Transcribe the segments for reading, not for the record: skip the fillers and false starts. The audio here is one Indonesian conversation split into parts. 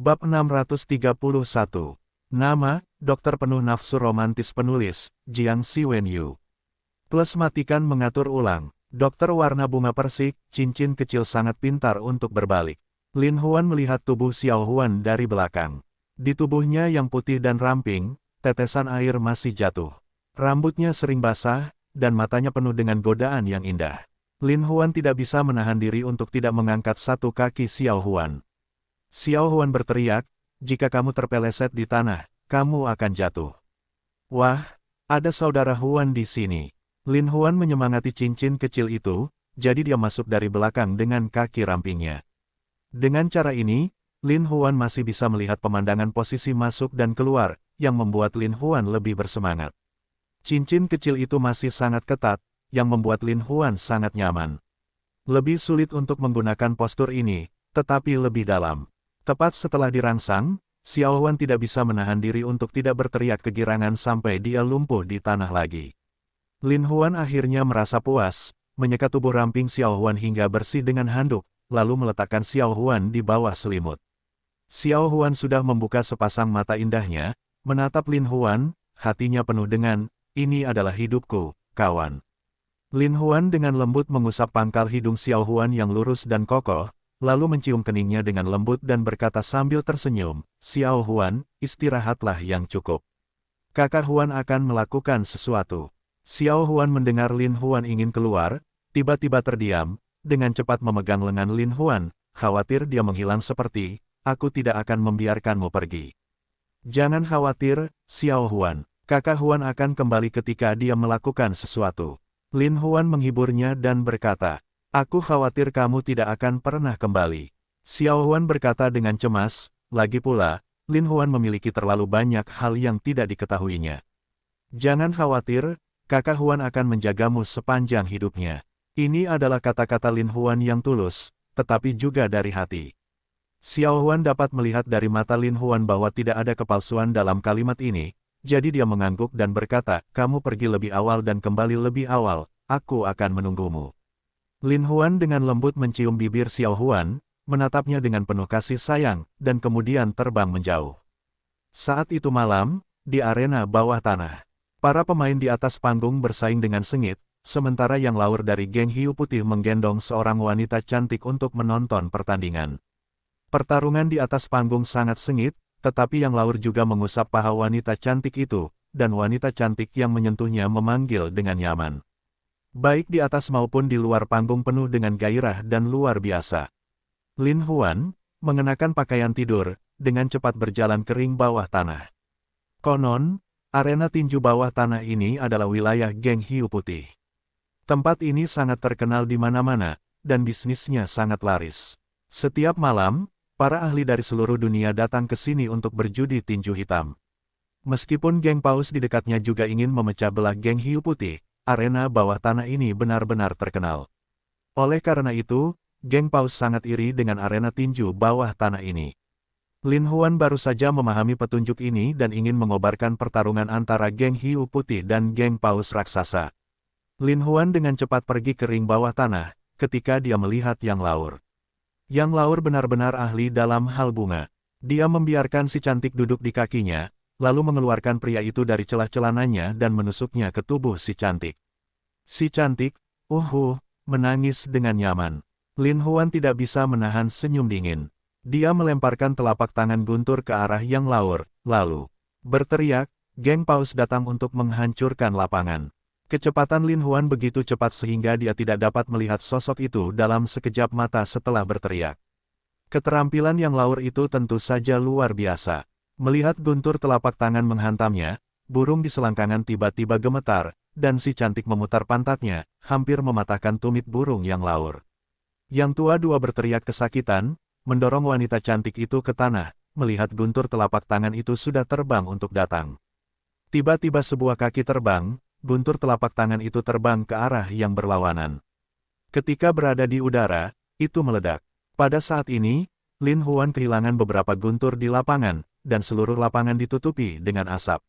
Bab 631. Nama, dokter penuh nafsu romantis penulis, Jiang Siwenyu. Plus matikan mengatur ulang. Dokter warna bunga persik, cincin kecil sangat pintar untuk berbalik. Lin Huan melihat tubuh Xiao Huan dari belakang. Di tubuhnya yang putih dan ramping, tetesan air masih jatuh. Rambutnya sering basah, dan matanya penuh dengan godaan yang indah. Lin Huan tidak bisa menahan diri untuk tidak mengangkat satu kaki Xiao Huan. Xiao Huan berteriak, "Jika kamu terpeleset di tanah, kamu akan jatuh." "Wah, ada saudara Huan di sini." Lin Huan menyemangati cincin kecil itu, jadi dia masuk dari belakang dengan kaki rampingnya. Dengan cara ini, Lin Huan masih bisa melihat pemandangan posisi masuk dan keluar, yang membuat Lin Huan lebih bersemangat. Cincin kecil itu masih sangat ketat, yang membuat Lin Huan sangat nyaman. Lebih sulit untuk menggunakan postur ini, tetapi lebih dalam. Tepat setelah dirangsang, Xiao Huan tidak bisa menahan diri untuk tidak berteriak kegirangan sampai dia lumpuh di tanah lagi. Lin Huan akhirnya merasa puas, menyekat tubuh ramping Xiao Huan hingga bersih dengan handuk, lalu meletakkan Xiao Huan di bawah selimut. Xiao Huan sudah membuka sepasang mata indahnya, menatap Lin Huan, hatinya penuh dengan, "Ini adalah hidupku, kawan." Lin Huan dengan lembut mengusap pangkal hidung Xiao Huan yang lurus dan kokoh, lalu mencium keningnya dengan lembut dan berkata sambil tersenyum, "Xiao Huan, istirahatlah yang cukup. Kakak Huan akan melakukan sesuatu." Xiao Huan mendengar Lin Huan ingin keluar, tiba-tiba terdiam, dengan cepat memegang lengan Lin Huan, khawatir dia menghilang seperti, "Aku tidak akan membiarkanmu pergi." "Jangan khawatir, Xiao Huan. Kakak Huan akan kembali ketika dia melakukan sesuatu." Lin Huan menghiburnya dan berkata, "Aku khawatir kamu tidak akan pernah kembali." Xiao Huan berkata dengan cemas, lagi pula, Lin Huan memiliki terlalu banyak hal yang tidak diketahuinya. "Jangan khawatir, kakak Huan akan menjagamu sepanjang hidupnya." Ini adalah kata-kata Lin Huan yang tulus, tetapi juga dari hati. Xiao Huan dapat melihat dari mata Lin Huan bahwa tidak ada kepalsuan dalam kalimat ini, jadi dia mengangguk dan berkata, "Kamu pergi lebih awal dan kembali lebih awal, aku akan menunggumu." Lin Huan dengan lembut mencium bibir Xiao Huan, menatapnya dengan penuh kasih sayang, dan kemudian terbang menjauh. Saat itu malam, di arena bawah tanah. Para pemain di atas panggung bersaing dengan sengit, sementara yang laur dari geng hiu putih menggendong seorang wanita cantik untuk menonton pertandingan. Pertarungan di atas panggung sangat sengit, tetapi yang laur juga mengusap paha wanita cantik itu, dan wanita cantik yang menyentuhnya memanggil dengan nyaman. Baik di atas maupun di luar panggung penuh dengan gairah dan luar biasa. Lin Huan, mengenakan pakaian tidur, dengan cepat berjalan kering bawah tanah. Konon, arena tinju bawah tanah ini adalah wilayah geng hiu putih. Tempat ini sangat terkenal di mana-mana, dan bisnisnya sangat laris. Setiap malam, para ahli dari seluruh dunia datang ke sini untuk berjudi tinju hitam. Meskipun geng paus di dekatnya juga ingin memecah belah geng hiu putih, arena bawah tanah ini benar-benar terkenal. Oleh karena itu, geng paus sangat iri dengan arena tinju bawah tanah ini. Lin Huan baru saja memahami petunjuk ini dan ingin mengobarkan pertarungan antara geng hiu putih dan geng paus raksasa. Lin Huan dengan cepat pergi ke ring bawah tanah, ketika dia melihat Yang Laur. Yang Laur benar-benar ahli dalam hal bunga. Dia membiarkan si cantik duduk di kakinya, lalu mengeluarkan pria itu dari celah celananya dan menusuknya ke tubuh si cantik. Si cantik, menangis dengan nyaman. Lin Huan tidak bisa menahan senyum dingin. Dia melemparkan telapak tangan guntur ke arah Yang Laur, lalu berteriak, "Geng paus datang untuk menghancurkan lapangan." Kecepatan Lin Huan begitu cepat sehingga dia tidak dapat melihat sosok itu dalam sekejap mata setelah berteriak. Keterampilan Yang Laur itu tentu saja luar biasa. Melihat guntur telapak tangan menghantamnya, burung di selangkangan tiba-tiba gemetar, dan si cantik memutar pantatnya, hampir mematahkan tumit burung Yang Laur. Yang tua dua berteriak kesakitan, mendorong wanita cantik itu ke tanah, melihat guntur telapak tangan itu sudah terbang untuk datang. Tiba-tiba sebuah kaki terbang, guntur telapak tangan itu terbang ke arah yang berlawanan. Ketika berada di udara, itu meledak. Pada saat ini, Lin Huan kehilangan beberapa guntur di lapangan, dan seluruh lapangan ditutupi dengan asap.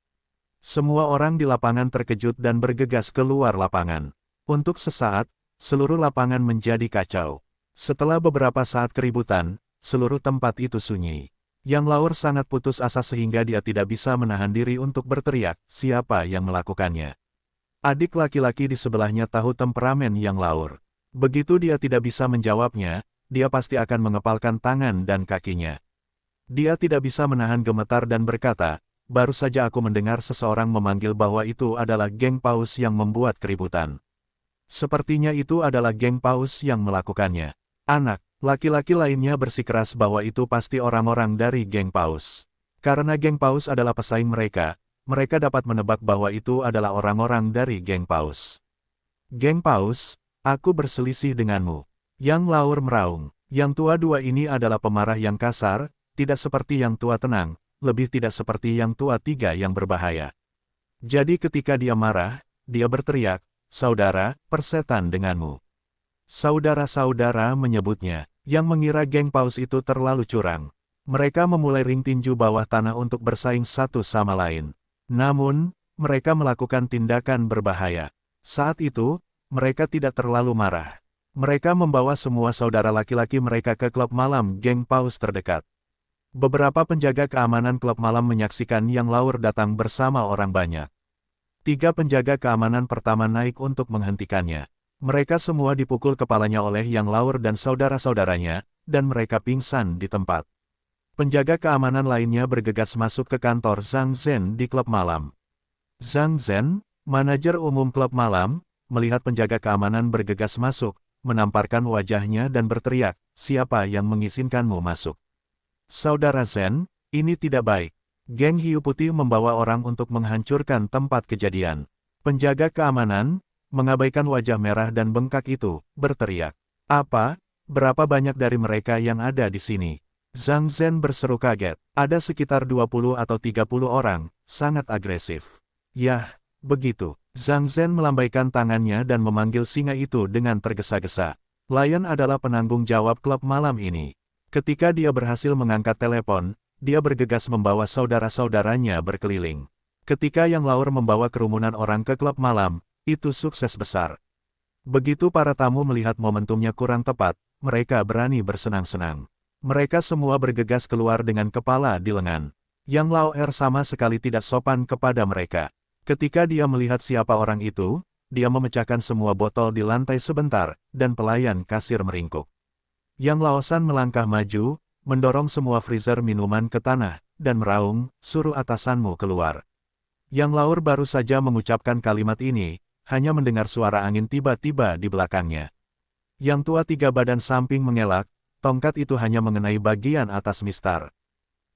Semua orang di lapangan terkejut dan bergegas keluar lapangan. Untuk sesaat, seluruh lapangan menjadi kacau. Setelah beberapa saat keributan, seluruh tempat itu sunyi. Yang Laur sangat putus asa sehingga dia tidak bisa menahan diri untuk berteriak, siapa yang melakukannya. Adik laki-laki di sebelahnya tahu temperamen Yang Laur. Begitu dia tidak bisa menjawabnya, dia pasti akan mengepalkan tangan dan kakinya. Dia tidak bisa menahan gemetar dan berkata, baru saja aku mendengar seseorang memanggil bahwa itu adalah geng Paus yang membuat keributan. Sepertinya itu adalah geng Paus yang melakukannya. Anak laki-laki lainnya bersikeras bahwa itu pasti orang-orang dari geng Paus. Karena geng Paus adalah pesaing mereka, mereka dapat menebak bahwa itu adalah orang-orang dari geng Paus. Geng Paus, aku berselisih denganmu. Yang Laur meraung. Yang tua dua ini adalah pemarah yang kasar, tidak seperti yang tua tenang, lebih tidak seperti yang tua tiga yang berbahaya. Jadi ketika dia marah, dia berteriak, saudara, persetan denganmu. Saudara-saudara menyebutnya, yang mengira geng Paus itu terlalu curang. Mereka memulai ring tinju bawah tanah untuk bersaing satu sama lain. Namun, mereka melakukan tindakan berbahaya. Saat itu, mereka tidak terlalu marah. Mereka membawa semua saudara laki-laki mereka ke klub malam geng Paus terdekat. Beberapa penjaga keamanan klub malam menyaksikan Yang Laur datang bersama orang banyak. 3 penjaga keamanan pertama naik untuk menghentikannya. Mereka semua dipukul kepalanya oleh Yang Laur dan saudara-saudaranya, dan mereka pingsan di tempat. Penjaga keamanan lainnya bergegas masuk ke kantor Zhang Zhen di klub malam. Zhang Zhen, manajer umum klub malam, melihat penjaga keamanan bergegas masuk, menamparkan wajahnya dan berteriak, siapa yang mengizinkanmu masuk? Saudara Zhen, ini tidak baik. Geng Hiu Putih membawa orang untuk menghancurkan tempat kejadian. Penjaga keamanan, mengabaikan wajah merah dan bengkak itu, berteriak. Apa? Berapa banyak dari mereka yang ada di sini? Zhang Zhen berseru kaget. Ada sekitar 20 atau 30 orang, sangat agresif. Yah, begitu. Zhang Zhen melambaikan tangannya dan memanggil singa itu dengan tergesa-gesa. Lion adalah penanggung jawab klub malam ini. Ketika dia berhasil mengangkat telepon, dia bergegas membawa saudara-saudaranya berkeliling. Ketika Yang Laur membawa kerumunan orang ke klub malam, itu sukses besar. Begitu para tamu melihat momentumnya kurang tepat, mereka berani bersenang-senang. Mereka semua bergegas keluar dengan kepala di lengan. Yang Laur sama sekali tidak sopan kepada mereka. Ketika dia melihat siapa orang itu, dia memecahkan semua botol di lantai sebentar, dan pelayan kasir meringkuk. Yang Laosan melangkah maju, mendorong semua freezer minuman ke tanah, dan meraung, suruh atasanmu keluar. Yang Laur baru saja mengucapkan kalimat ini, hanya mendengar suara angin tiba-tiba di belakangnya. Yang tua 3 badan samping mengelak, tongkat itu hanya mengenai bagian atas mistar.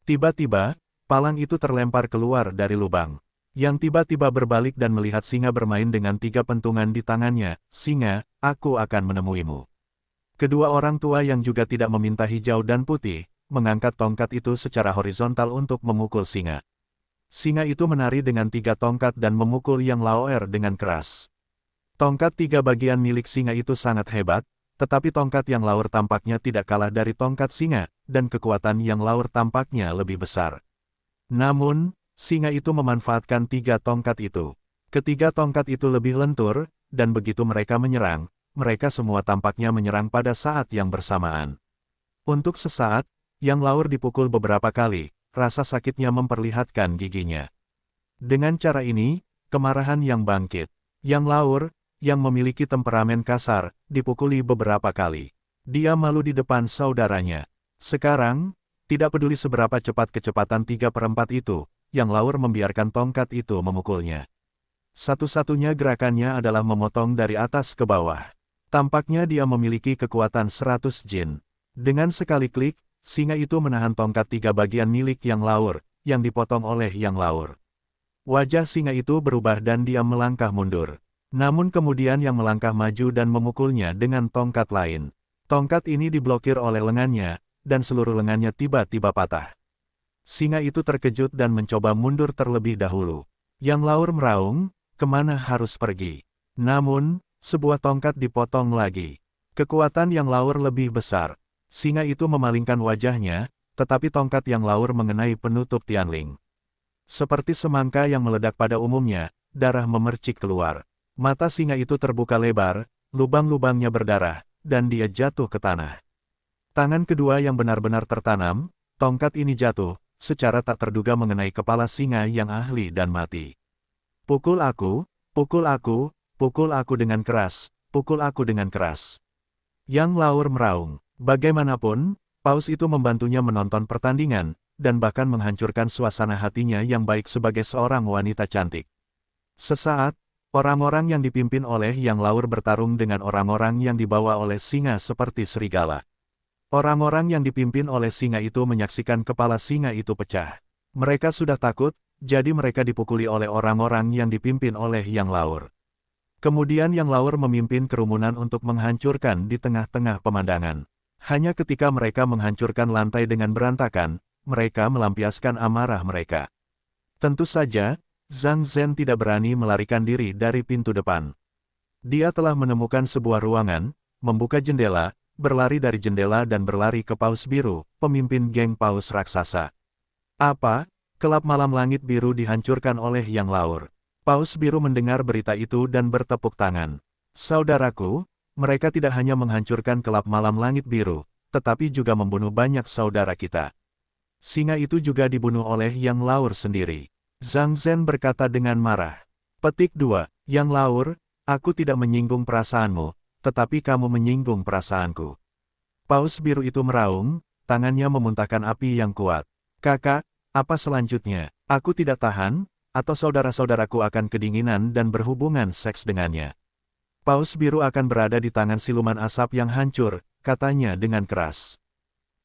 Tiba-tiba, palang itu terlempar keluar dari lubang. Yang tiba-tiba berbalik dan melihat singa bermain dengan 3 pentungan di tangannya, singa, aku akan menemuimu. Kedua orang tua yang juga tidak meminta hijau dan putih, mengangkat tongkat itu secara horizontal untuk memukul singa. Singa itu menari dengan 3 tongkat dan memukul Yang Laur dengan keras. Tongkat 3 bagian milik singa itu sangat hebat, tetapi tongkat Yang Laur tampaknya tidak kalah dari tongkat singa, dan kekuatan Yang Laur tampaknya lebih besar. Namun, singa itu memanfaatkan 3 tongkat itu. Ketiga tongkat itu lebih lentur, dan begitu mereka menyerang, mereka semua tampaknya menyerang pada saat yang bersamaan. Untuk sesaat, Yang Laur dipukul beberapa kali, rasa sakitnya memperlihatkan giginya. Dengan cara ini, kemarahan yang bangkit. Yang Laur, yang memiliki temperamen kasar, dipukuli beberapa kali. Dia malu di depan saudaranya. Sekarang, tidak peduli seberapa cepat kecepatan 3/4 itu, Yang Laur membiarkan tongkat itu memukulnya. Satu-satunya gerakannya adalah memotong dari atas ke bawah. Tampaknya dia memiliki kekuatan 100 jin. Dengan sekali klik, singa itu menahan tongkat 3 bagian milik Yang Laur, yang dipotong oleh Yang Laur. Wajah singa itu berubah dan dia melangkah mundur. Namun kemudian Yang melangkah maju dan memukulnya dengan tongkat lain. Tongkat ini diblokir oleh lengannya, dan seluruh lengannya tiba-tiba patah. Singa itu terkejut dan mencoba mundur terlebih dahulu. Yang Laur meraung, kemana harus pergi? Namun, sebuah tongkat dipotong lagi. Kekuatan Yang Laur lebih besar. Singa itu memalingkan wajahnya, tetapi tongkat Yang Laur mengenai penutup Tianling. Seperti semangka yang meledak pada umumnya, darah memercik keluar. Mata singa itu terbuka lebar, lubang-lubangnya berdarah, dan dia jatuh ke tanah. Tangan kedua yang benar-benar tertanam, Tongkat ini jatuh, secara tak terduga mengenai kepala singa yang ahli dan mati. Pukul aku, pukul aku, pukul aku dengan keras, pukul aku dengan keras. Yang Laur meraung. Bagaimanapun, paus itu membantunya menonton pertandingan, dan bahkan menghancurkan suasana hatinya yang baik sebagai seorang wanita cantik. Sesaat, orang-orang yang dipimpin oleh Yang Laur bertarung dengan orang-orang yang dibawa oleh singa seperti serigala. Orang-orang yang dipimpin oleh singa itu menyaksikan kepala singa itu pecah. Mereka sudah takut, jadi mereka dipukuli oleh orang-orang yang dipimpin oleh Yang Laur. Kemudian Yang Laur memimpin kerumunan untuk menghancurkan di tengah-tengah pemandangan. Hanya ketika mereka menghancurkan lantai dengan berantakan, mereka melampiaskan amarah mereka. Tentu saja, Zhang Zhen tidak berani melarikan diri dari pintu depan. Dia telah menemukan sebuah ruangan, membuka jendela, berlari dari jendela dan berlari ke Paus Biru, pemimpin geng Paus Raksasa. Apa? Kelab malam langit biru dihancurkan oleh Yang Laur. Paus Biru mendengar berita itu dan bertepuk tangan. Saudaraku, mereka tidak hanya menghancurkan kelab malam langit biru, tetapi juga membunuh banyak saudara kita. Singa itu juga dibunuh oleh Yang Laur sendiri. Zhang Zhen berkata dengan marah. Petik 2, Yang Laur, aku tidak menyinggung perasaanmu, tetapi kamu menyinggung perasaanku. Paus Biru itu meraung, tangannya memuntahkan api yang kuat. Kakak, apa selanjutnya? Aku tidak tahan, atau saudara-saudaraku akan kedinginan dan berhubungan seks dengannya. Paus Biru akan berada di tangan siluman asap yang hancur, katanya dengan keras.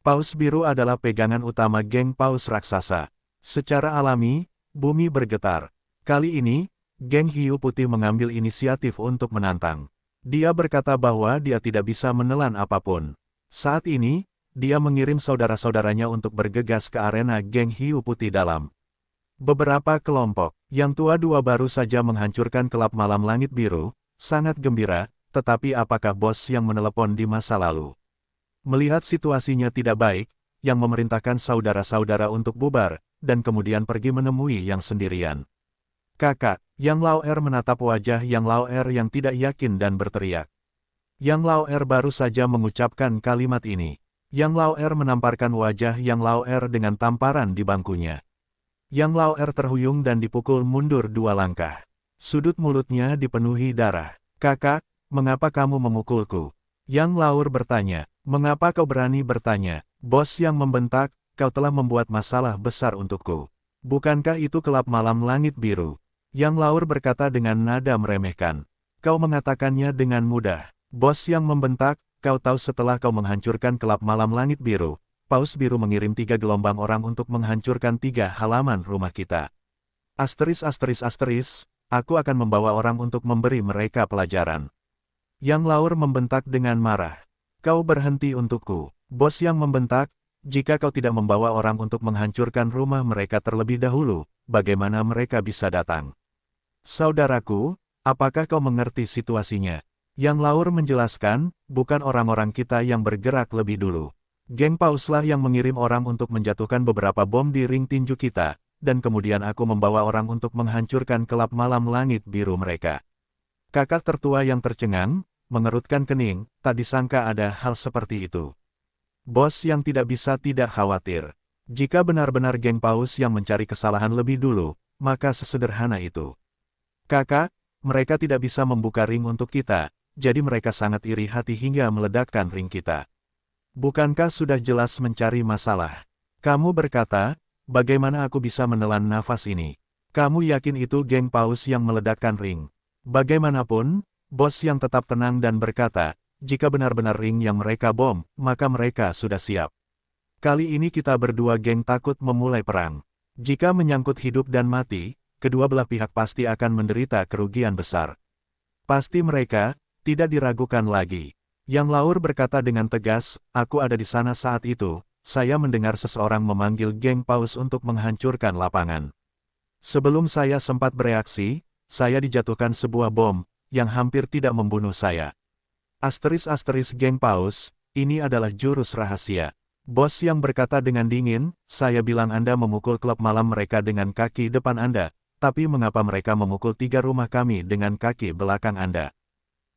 Paus Biru adalah pegangan utama geng Paus Raksasa. Secara alami, bumi bergetar. Kali ini, geng Hiu Putih mengambil inisiatif untuk menantang. Dia berkata bahwa dia tidak bisa menelan apapun. Saat ini, dia mengirim saudara-saudaranya untuk bergegas ke arena geng Hiu Putih dalam. Beberapa kelompok, yang tua dua baru saja menghancurkan kelab malam langit biru, sangat gembira, tetapi apakah bos yang menelepon di masa lalu? Melihat situasinya tidak baik, yang memerintahkan saudara-saudara untuk bubar, dan kemudian pergi menemui Yang sendirian. Kakak, Yang Laur menatap wajah Yang Laur yang tidak yakin dan berteriak. Yang Laur baru saja mengucapkan kalimat ini. Yang Laur menamparkan wajah Yang Laur dengan tamparan di bangkunya. Yang Laur terhuyung dan dipukul mundur 2 langkah. Sudut mulutnya dipenuhi darah. Kakak, mengapa kamu memukulku? Yang Laur bertanya. Mengapa kau berani bertanya? Bos Yang membentak, kau telah membuat masalah besar untukku. Bukankah itu kelab malam langit biru? Yang Laur berkata dengan nada meremehkan. Kau mengatakannya dengan mudah. Bos Yang membentak, kau tahu setelah kau menghancurkan kelab malam langit biru, Paus Biru mengirim 3 gelombang orang untuk menghancurkan 3 halaman rumah kita. Aku akan membawa orang untuk memberi mereka pelajaran. Yang Laur membentak dengan marah. Kau berhenti untukku. Bos Yang membentak, jika kau tidak membawa orang untuk menghancurkan rumah mereka terlebih dahulu, bagaimana mereka bisa datang? Saudaraku, apakah kau mengerti situasinya? Yang Laur menjelaskan, bukan orang-orang kita yang bergerak lebih dulu. Geng Pauslah yang mengirim orang untuk menjatuhkan beberapa bom di ring tinju kita, dan kemudian aku membawa orang untuk menghancurkan kelab malam langit biru mereka. Kakak tertua yang tercengang, mengerutkan kening, tak disangka ada hal seperti itu. Bos Yang tidak bisa tidak khawatir. Jika benar-benar geng Paus yang mencari kesalahan lebih dulu, maka sesederhana itu. Kakak, mereka tidak bisa membuka ring untuk kita, jadi mereka sangat iri hati hingga meledakkan ring kita. Bukankah sudah jelas mencari masalah? Kamu berkata, bagaimana aku bisa menelan nafas ini? Kamu yakin itu geng Paus yang meledakkan ring? Bagaimanapun, bos Yang tetap tenang dan berkata, jika benar-benar ring yang mereka bom, maka mereka sudah siap. Kali ini kita berdua geng takut memulai perang. Jika menyangkut hidup dan mati, kedua belah pihak pasti akan menderita kerugian besar. Pasti mereka, tidak diragukan lagi. Yang Laur berkata dengan tegas, aku ada di sana saat itu, saya mendengar seseorang memanggil geng Paus untuk menghancurkan lapangan. Sebelum saya sempat bereaksi, saya dijatuhkan sebuah bom, yang hampir tidak membunuh saya. Geng Paus, ini adalah jurus rahasia. Bos Yang berkata dengan dingin, saya bilang Anda memukul klub malam mereka dengan kaki depan Anda, tapi mengapa mereka memukul 3 rumah kami dengan kaki belakang Anda?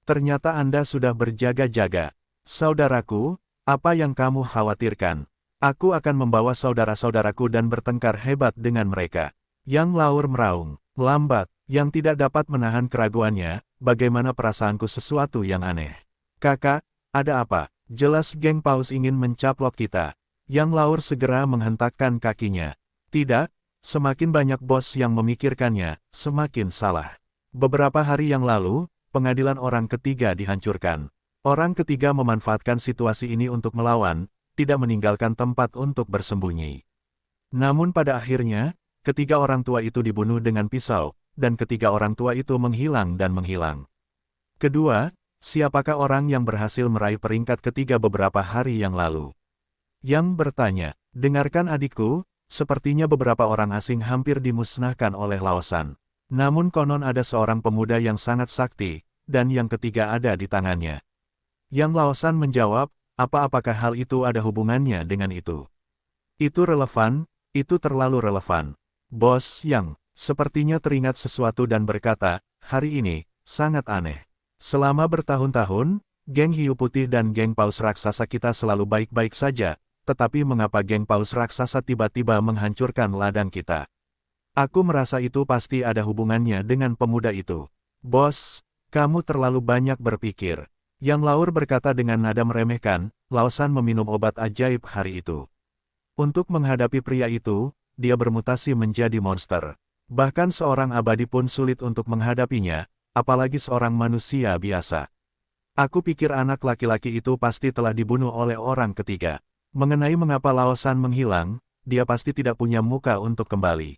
Ternyata Anda sudah berjaga-jaga. Saudaraku, apa yang kamu khawatirkan? Aku akan membawa saudara-saudaraku dan bertengkar hebat dengan mereka. Yang Laur meraung, lambat, yang tidak dapat menahan keraguannya, bagaimana perasaanku sesuatu yang aneh. Kakak, ada apa? Jelas geng Paus ingin mencaplok kita. Yang Laur segera menghentakkan kakinya. Tidak, semakin banyak bos yang memikirkannya, semakin salah. Beberapa hari yang lalu, pengadilan orang ketiga dihancurkan. Orang ketiga memanfaatkan situasi ini untuk melawan, tidak meninggalkan tempat untuk bersembunyi. Namun pada akhirnya, ketiga orang tua itu dibunuh dengan pisau, dan ketiga orang tua itu menghilang dan menghilang. Kedua, siapakah orang yang berhasil meraih peringkat ketiga beberapa hari yang lalu? Yang bertanya, dengarkan adikku, sepertinya beberapa orang asing hampir dimusnahkan oleh Laosan. Namun konon ada seorang pemuda yang sangat sakti, dan yang ketiga ada di tangannya. Yang Laosan menjawab, apakah hal itu ada hubungannya dengan itu? Itu relevan, itu terlalu relevan. Bos Yang, sepertinya teringat sesuatu dan berkata, hari ini, sangat aneh. Selama bertahun-tahun, geng hiu putih dan geng paus raksasa kita selalu baik-baik saja, tetapi mengapa geng paus raksasa tiba-tiba menghancurkan ladang kita? Aku merasa itu pasti ada hubungannya dengan pemuda itu. Bos, kamu terlalu banyak berpikir. Yang Laur berkata dengan nada meremehkan, Laosan meminum obat ajaib hari itu. Untuk menghadapi pria itu, dia bermutasi menjadi monster. Bahkan seorang abadi pun sulit untuk menghadapinya, apalagi seorang manusia biasa. Aku pikir anak laki-laki itu pasti telah dibunuh oleh orang ketiga. Mengenai mengapa Laosan menghilang, dia pasti tidak punya muka untuk kembali.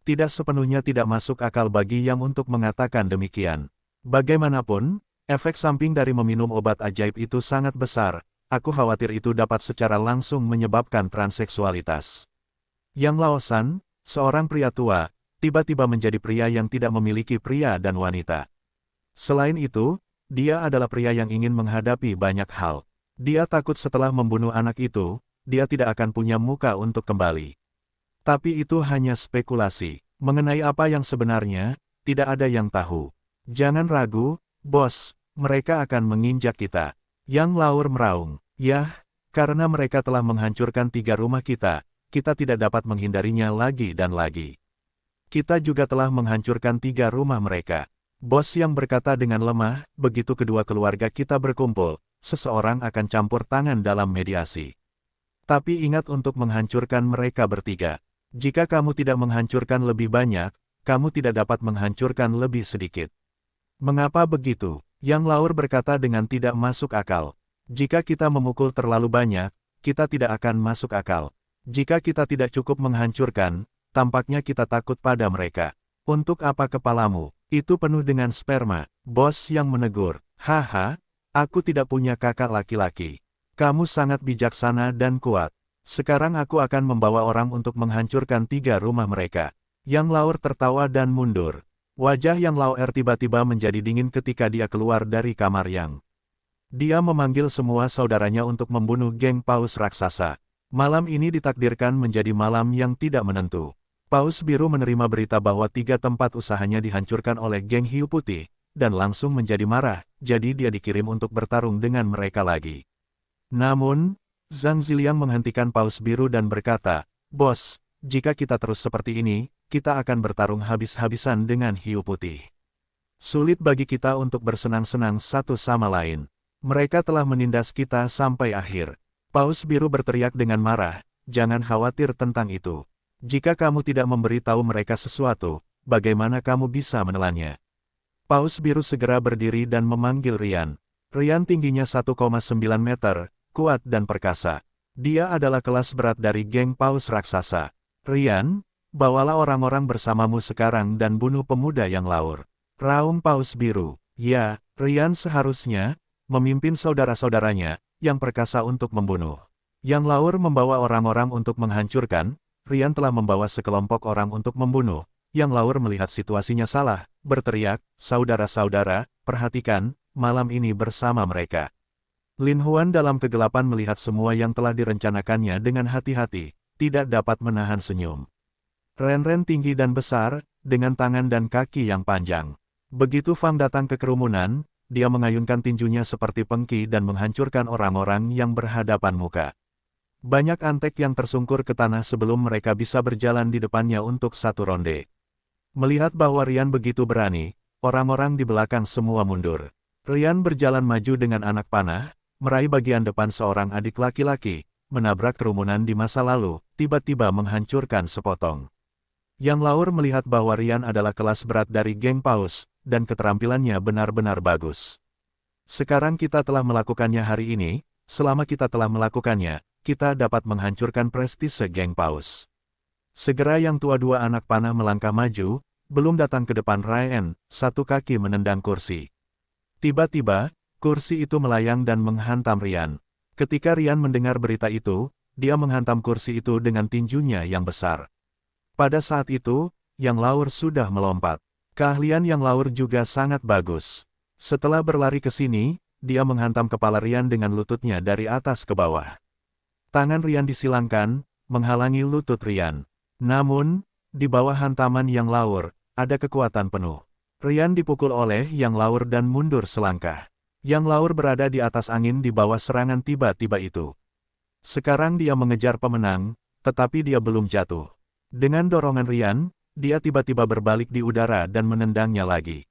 Tidak sepenuhnya tidak masuk akal bagi Yang untuk mengatakan demikian. Bagaimanapun, efek samping dari meminum obat ajaib itu sangat besar, aku khawatir itu dapat secara langsung menyebabkan transseksualitas. Yang Laosan, seorang pria tua, tiba-tiba menjadi pria yang tidak memiliki pria dan wanita. Selain itu, dia adalah pria yang ingin menghadapi banyak hal. Dia takut setelah membunuh anak itu, dia tidak akan punya muka untuk kembali. Tapi itu hanya spekulasi. Mengenai apa yang sebenarnya, tidak ada yang tahu. Jangan ragu, bos, mereka akan menginjak kita. Yang Laur meraung, yah, karena mereka telah menghancurkan 3 rumah kita, kita tidak dapat menghindarinya lagi dan lagi. Kita juga telah menghancurkan 3 rumah mereka. Bos Yang berkata dengan lemah, begitu kedua keluarga kita berkumpul, seseorang akan campur tangan dalam mediasi. Tapi ingat untuk menghancurkan mereka bertiga. Jika kamu tidak menghancurkan lebih banyak, kamu tidak dapat menghancurkan lebih sedikit. Mengapa begitu? Yang Laur berkata dengan tidak masuk akal. Jika kita memukul terlalu banyak, kita tidak akan masuk akal. Jika kita tidak cukup menghancurkan, tampaknya kita takut pada mereka. Untuk apa kepalamu? Itu penuh dengan sperma. Bos Yang menegur. Haha, aku tidak punya kakak laki-laki. Kamu sangat bijaksana dan kuat. Sekarang aku akan membawa orang untuk menghancurkan 3 rumah mereka. Yang Laur tertawa dan mundur. Wajah Yang Laur tiba-tiba menjadi dingin ketika dia keluar dari kamar Yang. Dia memanggil semua saudaranya untuk membunuh geng paus raksasa. Malam ini ditakdirkan menjadi malam yang tidak menentu. Paus Biru menerima berita bahwa 3 tempat usahanya dihancurkan oleh geng hiu putih, dan langsung menjadi marah, jadi dia dikirim untuk bertarung dengan mereka lagi. Namun, Zhang Ziliang menghentikan Paus Biru dan berkata, Bos, jika kita terus seperti ini, kita akan bertarung habis-habisan dengan hiu putih. Sulit bagi kita untuk bersenang-senang satu sama lain. Mereka telah menindas kita sampai akhir. Paus Biru berteriak dengan marah, jangan khawatir tentang itu. Jika kamu tidak memberi tahu mereka sesuatu, bagaimana kamu bisa menelannya? Paus Biru segera berdiri dan memanggil Rian. Rian tingginya 1,9 meter, kuat dan perkasa. Dia adalah kelas berat dari geng paus raksasa. Rian, bawalah orang-orang bersamamu sekarang dan bunuh pemuda Yang Laur. Raung Paus Biru. Ya, Rian seharusnya memimpin saudara-saudaranya yang perkasa untuk membunuh. Yang Laur membawa orang-orang untuk menghancurkan, Rian telah membawa sekelompok orang untuk membunuh. Yang Laur melihat situasinya salah, berteriak, saudara-saudara, perhatikan, malam ini bersama mereka. Lin Huan dalam kegelapan melihat semua yang telah direncanakannya dengan hati-hati, tidak dapat menahan senyum. Ren-Ren tinggi dan besar, dengan tangan dan kaki yang panjang. Begitu Fang datang ke kerumunan, dia mengayunkan tinjunya seperti pengki dan menghancurkan orang-orang yang berhadapan muka. Banyak antek yang tersungkur ke tanah sebelum mereka bisa berjalan di depannya untuk satu ronde. Melihat bahwa Rian begitu berani, orang-orang di belakang semua mundur. Rian berjalan maju dengan anak panah, meraih bagian depan seorang adik laki-laki, menabrak kerumunan di masa lalu, tiba-tiba menghancurkan sepotong. Yang Laur melihat bahwa Rian adalah kelas berat dari geng Paus, dan keterampilannya benar-benar bagus. Sekarang kita telah melakukannya hari ini, selama kita telah melakukannya, kita dapat menghancurkan prestise geng Paus. Segera yang tua dua anak panah melangkah maju, belum datang ke depan Ryan, satu kaki menendang kursi. Tiba-tiba, kursi itu melayang dan menghantam Rian. Ketika Rian mendengar berita itu, dia menghantam kursi itu dengan tinjunya yang besar. Pada saat itu, Yang Laur sudah melompat. Keahlian Yang Laur juga sangat bagus. Setelah berlari ke sini, dia menghantam kepala Rian dengan lututnya dari atas ke bawah. Tangan Rian disilangkan, menghalangi lutut Rian. Namun, di bawah hantaman Yang Laur, ada kekuatan penuh. Rian dipukul oleh Yang Laur dan mundur selangkah. Yang Laur berada di atas angin di bawah serangan tiba-tiba itu. Sekarang dia mengejar pemenang, tetapi dia belum jatuh. Dengan dorongan Rian, dia tiba-tiba berbalik di udara dan menendangnya lagi.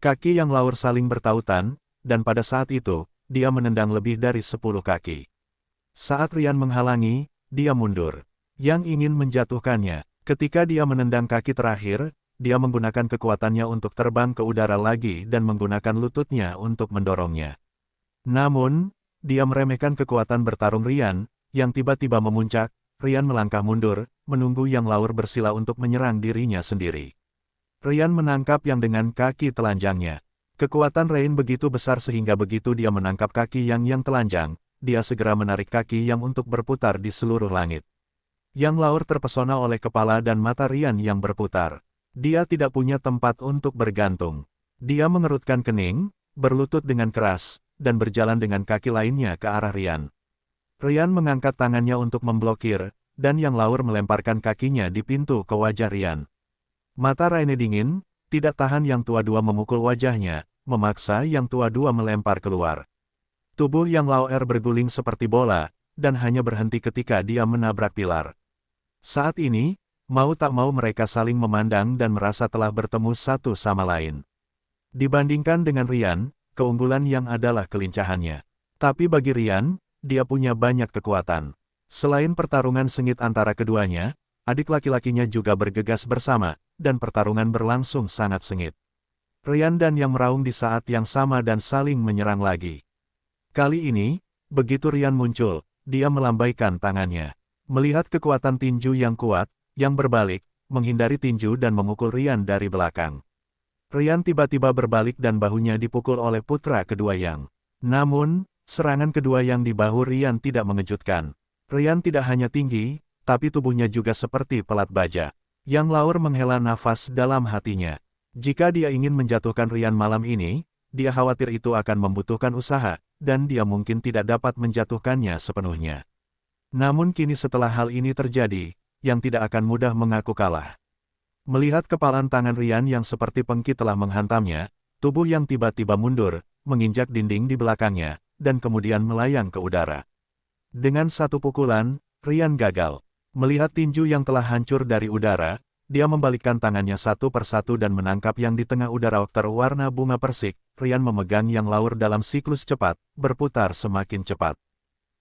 Kaki Yang Laur saling bertautan, dan pada saat itu, dia menendang lebih dari 10 kaki. Saat Rian menghalangi, dia mundur. Yang ingin menjatuhkannya, ketika dia menendang kaki terakhir, dia menggunakan kekuatannya untuk terbang ke udara lagi dan menggunakan lututnya untuk mendorongnya. Namun, dia meremehkan kekuatan bertarung Rian, yang tiba-tiba memuncak. Rian melangkah mundur, menunggu Yang Laur bersila untuk menyerang dirinya sendiri. Rian menangkap Yang dengan kaki telanjangnya. Kekuatan Rain begitu besar sehingga begitu dia menangkap kaki Yang telanjang, dia segera menarik kaki Yang untuk berputar di seluruh langit. Yang Laur terpesona oleh kepala dan mata Rian yang berputar. Dia tidak punya tempat untuk bergantung. Dia mengerutkan kening, berlutut dengan keras, dan berjalan dengan kaki lainnya ke arah Rian. Rian mengangkat tangannya untuk memblokir, dan Yang Laur melemparkan kakinya di pintu ke wajah Rian. Mata Raine dingin, tidak tahan Yang tua dua memukul wajahnya, memaksa Yang tua dua melempar keluar. Tubuh Yang Laur berguling seperti bola, dan hanya berhenti ketika dia menabrak pilar. Saat ini, mau tak mau mereka saling memandang dan merasa telah bertemu satu sama lain. Dibandingkan dengan Rian, keunggulan Yang adalah kelincahannya. Tapi bagi Rian, dia punya banyak kekuatan. Selain pertarungan sengit antara keduanya, adik laki-lakinya juga bergegas bersama, dan pertarungan berlangsung sangat sengit. Rian dan Yang meraung di saat yang sama dan saling menyerang lagi. Kali ini, begitu Rian muncul, dia melambaikan tangannya. Melihat kekuatan tinju yang kuat, Yang berbalik, menghindari tinju dan memukul Rian dari belakang. Rian tiba-tiba berbalik dan bahunya dipukul oleh putra kedua Yang. Namun, serangan kedua Yang di bahu Rian tidak mengejutkan. Rian tidak hanya tinggi, tapi tubuhnya juga seperti pelat baja. Yang Laur menghela nafas dalam hatinya. Jika dia ingin menjatuhkan Rian malam ini, dia khawatir itu akan membutuhkan usaha, dan dia mungkin tidak dapat menjatuhkannya sepenuhnya. Namun kini setelah hal ini terjadi, Yang tidak akan mudah mengaku kalah. Melihat kepalan tangan Rian yang seperti pengki telah menghantamnya, tubuh Yang tiba-tiba mundur, menginjak dinding di belakangnya, dan kemudian melayang ke udara. Dengan satu pukulan, Rian gagal. Melihat tinju Yang telah hancur dari udara, dia membalikkan tangannya satu persatu dan menangkap Yang di tengah udara okter warna bunga persik. Rian memegang Yang Laur dalam siklus cepat, berputar semakin cepat.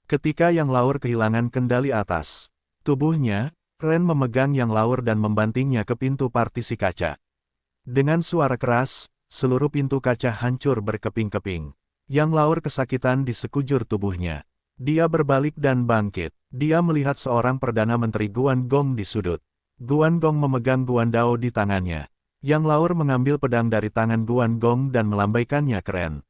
Ketika Yang Laur kehilangan kendali atas tubuhnya, Ren memegang Yang Laur dan membantingnya ke pintu partisi kaca. Dengan suara keras, seluruh pintu kaca hancur berkeping-keping. Yang Laur kesakitan di sekujur tubuhnya. Dia berbalik dan bangkit. Dia melihat seorang Perdana Menteri Guan Gong di sudut. Guan Gong memegang Guan Dao di tangannya. Yang Laur mengambil pedang dari tangan Guan Gong dan melambaikannya ke Ren.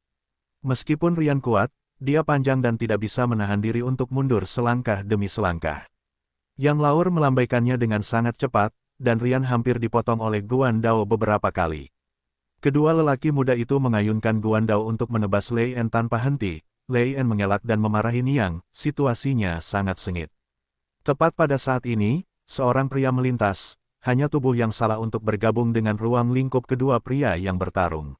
Meskipun Rian kuat, dia panjang dan tidak bisa menahan diri untuk mundur selangkah demi selangkah. Yang Laur melambaikannya dengan sangat cepat, dan Rian hampir dipotong oleh Guan Dao beberapa kali. Kedua lelaki muda itu mengayunkan Guan Dao untuk menebas Lei En tanpa henti. Lei En mengelak dan memarahi Niang, situasinya sangat sengit. Tepat pada saat ini, seorang pria melintas, hanya tubuh yang salah untuk bergabung dengan ruang lingkup kedua pria yang bertarung.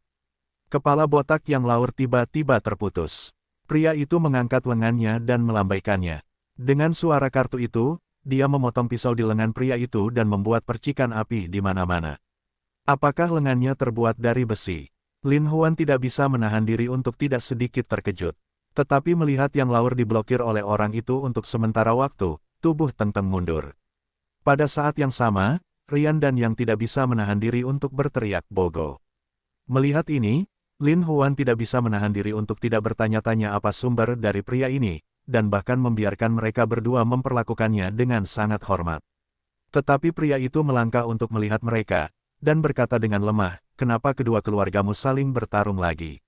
Kepala botak Yang Laur tiba-tiba terputus. Pria itu mengangkat lengannya dan melambaikannya. Dengan suara kartu itu, dia memotong pisau di lengan pria itu dan membuat percikan api di mana-mana. Apakah lengannya terbuat dari besi? Lin Huan tidak bisa menahan diri untuk tidak sedikit terkejut. Tetapi melihat yang laur diblokir oleh orang itu untuk sementara waktu, tubuh Teng Teng mundur. Pada saat yang sama, Rian dan Yang tidak bisa menahan diri untuk berteriak bogo. Melihat ini, Lin Huan tidak bisa menahan diri untuk tidak bertanya-tanya apa sumber dari pria ini, dan bahkan membiarkan mereka berdua memperlakukannya dengan sangat hormat. Tetapi pria itu melangkah untuk melihat mereka, dan berkata dengan lemah, kenapa kedua keluargamu saling bertarung lagi?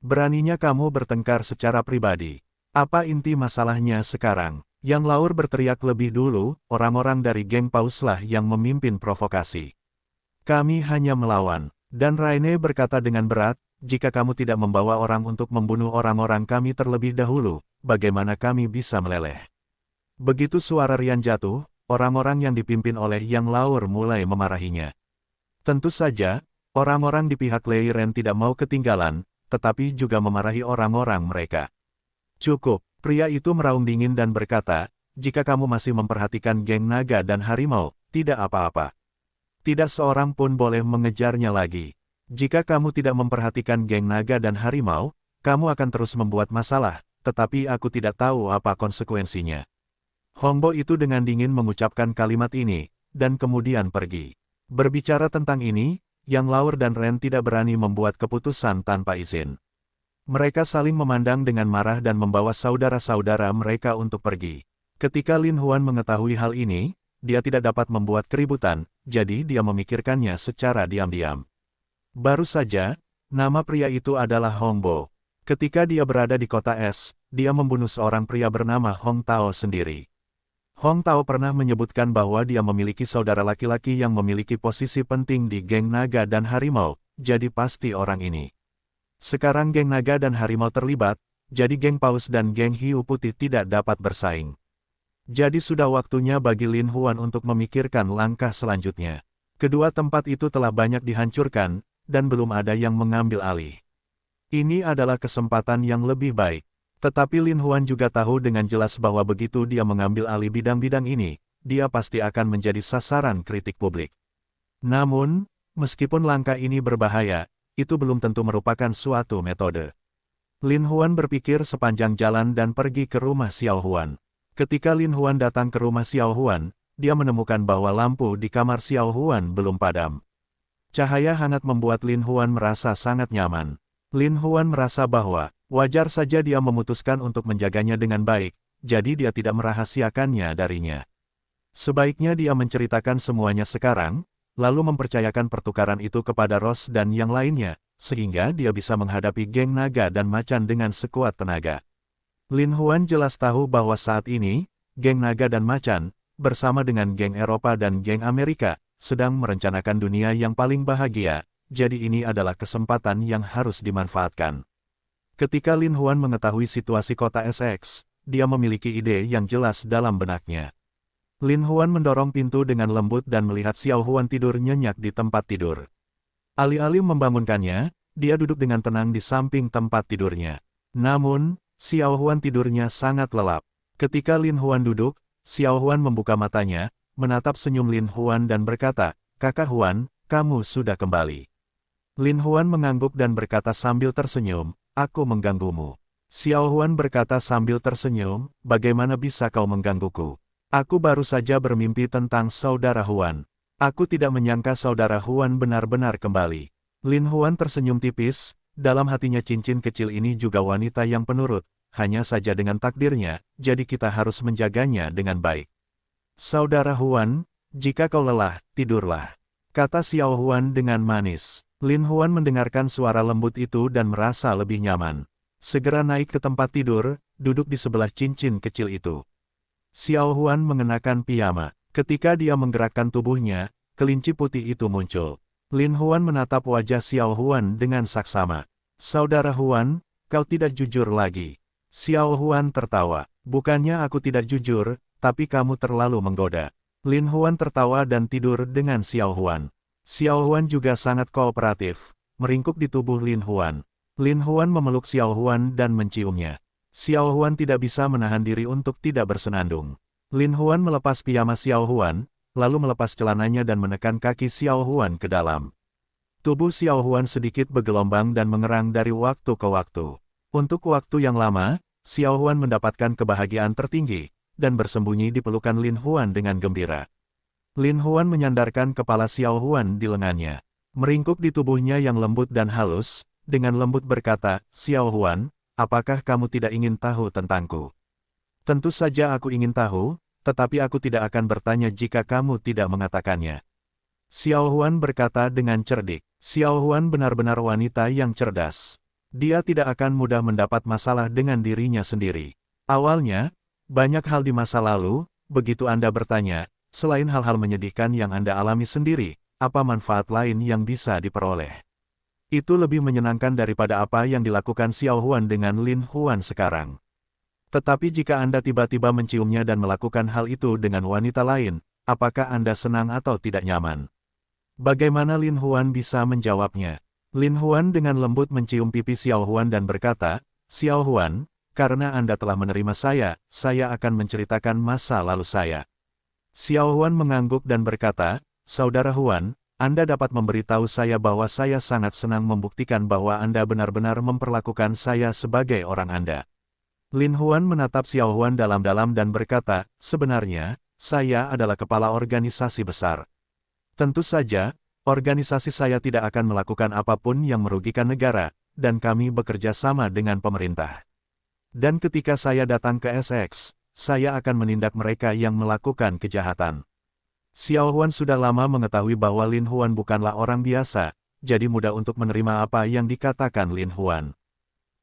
Beraninya kamu bertengkar secara pribadi. Apa inti masalahnya sekarang? Yang laur berteriak lebih dulu, orang-orang dari geng Pauslah yang memimpin provokasi. Kami hanya melawan. Dan Raine berkata dengan berat, jika kamu tidak membawa orang untuk membunuh orang-orang kami terlebih dahulu, bagaimana kami bisa meleleh? Begitu suara Rian jatuh, orang-orang yang dipimpin oleh Yang Laur mulai memarahinya. Tentu saja, orang-orang di pihak Lei Ren tidak mau ketinggalan, tetapi juga memarahi orang-orang mereka. Cukup, pria itu meraung dingin dan berkata, jika kamu masih memperhatikan geng naga dan harimau, tidak apa-apa. Tidak seorang pun boleh mengejarnya lagi. Jika kamu tidak memperhatikan geng naga dan harimau, kamu akan terus membuat masalah, tetapi aku tidak tahu apa konsekuensinya. Hongbo itu dengan dingin mengucapkan kalimat ini, dan kemudian pergi. Berbicara tentang ini, Yang Laur dan Ren tidak berani membuat keputusan tanpa izin. Mereka saling memandang dengan marah dan membawa saudara-saudara mereka untuk pergi. Ketika Lin Huan mengetahui hal ini, dia tidak dapat membuat keributan, jadi dia memikirkannya secara diam-diam. Baru saja, nama pria itu adalah Hongbo. Ketika dia berada di kota es, dia membunuh seorang pria bernama Hong Tao sendiri. Hong Tao pernah menyebutkan bahwa dia memiliki saudara laki-laki yang memiliki posisi penting di geng naga dan harimau, jadi pasti orang ini. Sekarang geng naga dan harimau terlibat, jadi geng Paus dan geng Hiu Putih tidak dapat bersaing. Jadi sudah waktunya bagi Lin Huan untuk memikirkan langkah selanjutnya. Kedua tempat itu telah banyak dihancurkan, dan belum ada yang mengambil alih. Ini adalah kesempatan yang lebih baik. Tetapi Lin Huan juga tahu dengan jelas bahwa begitu dia mengambil alih bidang-bidang ini, dia pasti akan menjadi sasaran kritik publik. Namun, meskipun langkah ini berbahaya, itu belum tentu merupakan suatu metode. Lin Huan berpikir sepanjang jalan dan pergi ke rumah Xiao Huan. Ketika Lin Huan datang ke rumah Xiao Huan, dia menemukan bahwa lampu di kamar Xiao Huan belum padam. Cahaya hangat membuat Lin Huan merasa sangat nyaman. Lin Huan merasa bahwa, wajar saja dia memutuskan untuk menjaganya dengan baik, jadi dia tidak merahasiakannya darinya. Sebaiknya dia menceritakan semuanya sekarang, lalu mempercayakan pertukaran itu kepada Ross dan yang lainnya, sehingga dia bisa menghadapi geng naga dan macan dengan sekuat tenaga. Lin Huan jelas tahu bahwa saat ini, geng naga dan macan, bersama dengan geng Eropa dan geng Amerika, sedang merencanakan dunia yang paling bahagia, jadi ini adalah kesempatan yang harus dimanfaatkan. Ketika Lin Huan mengetahui situasi kota SX, dia memiliki ide yang jelas dalam benaknya. Lin Huan mendorong pintu dengan lembut dan melihat Xiao Huan tidur nyenyak di tempat tidur. Alih-alih membangunkannya, dia duduk dengan tenang di samping tempat tidurnya. Namun, Xiao Huan tidurnya sangat lelap. Ketika Lin Huan duduk, Xiao Huan membuka matanya, menatap senyum Lin Huan dan berkata, "Kakak Huan, kamu sudah kembali." Lin Huan mengangguk dan berkata sambil tersenyum, "Aku mengganggumu." Xiao Huan berkata sambil tersenyum, "Bagaimana bisa kau menggangguku? Aku baru saja bermimpi tentang saudara Huan. Aku tidak menyangka saudara Huan benar-benar kembali." Lin Huan tersenyum tipis, dalam hatinya cincin kecil ini juga wanita yang penurut, hanya saja dengan takdirnya, jadi kita harus menjaganya dengan baik. "Saudara Huan, jika kau lelah, tidurlah," kata Xiao Huan dengan manis. Lin Huan mendengarkan suara lembut itu dan merasa lebih nyaman. Segera naik ke tempat tidur, duduk di sebelah cincin kecil itu. Xiao Huan mengenakan piyama. Ketika dia menggerakkan tubuhnya, kelinci putih itu muncul. Lin Huan menatap wajah Xiao Huan dengan saksama. "Saudara Huan, kau tidak jujur lagi." Xiao Huan tertawa. "Bukannya aku tidak jujur, tapi kamu terlalu menggoda." Lin Huan tertawa dan tidur dengan Xiao Huan. Xiao Huan juga sangat kooperatif, meringkuk di tubuh Lin Huan. Lin Huan memeluk Xiao Huan dan menciumnya. Xiao Huan tidak bisa menahan diri untuk tidak bersenandung. Lin Huan melepas piyama Xiao Huan, lalu melepas celananya dan menekan kaki Xiao Huan ke dalam. Tubuh Xiao Huan sedikit bergelombang dan mengerang dari waktu ke waktu. Untuk waktu yang lama, Xiao Huan mendapatkan kebahagiaan tertinggi, dan bersembunyi di pelukan Lin Huan dengan gembira. Lin Huan menyandarkan kepala Xiao Huan di lengannya. Meringkuk di tubuhnya yang lembut dan halus, dengan lembut berkata, "Xiao Huan, apakah kamu tidak ingin tahu tentangku?" "Tentu saja aku ingin tahu, tetapi aku tidak akan bertanya jika kamu tidak mengatakannya." Xiao Huan berkata dengan cerdik. Xiao Huan benar-benar wanita yang cerdas. Dia tidak akan mudah mendapat masalah dengan dirinya sendiri. Awalnya, banyak hal di masa lalu, begitu Anda bertanya, selain hal-hal menyedihkan yang Anda alami sendiri, apa manfaat lain yang bisa diperoleh? Itu lebih menyenangkan daripada apa yang dilakukan Xiao Huan dengan Lin Huan sekarang. Tetapi jika Anda tiba-tiba menciumnya dan melakukan hal itu dengan wanita lain, apakah Anda senang atau tidak nyaman? Bagaimana Lin Huan bisa menjawabnya? Lin Huan dengan lembut mencium pipi Xiao Huan dan berkata, "Xiao Huan, karena Anda telah menerima saya akan menceritakan masa lalu saya." Xiao Huan mengangguk dan berkata, "Saudara Huan, Anda dapat memberitahu saya bahwa saya sangat senang membuktikan bahwa Anda benar-benar memperlakukan saya sebagai orang Anda." Lin Huan menatap Xiao Huan dalam-dalam dan berkata, "Sebenarnya, saya adalah kepala organisasi besar. Tentu saja, organisasi saya tidak akan melakukan apapun yang merugikan negara, dan kami bekerja sama dengan pemerintah. Dan ketika saya datang ke SX, saya akan menindak mereka yang melakukan kejahatan." Xiao Huan sudah lama mengetahui bahwa Lin Huan bukanlah orang biasa, jadi mudah untuk menerima apa yang dikatakan Lin Huan.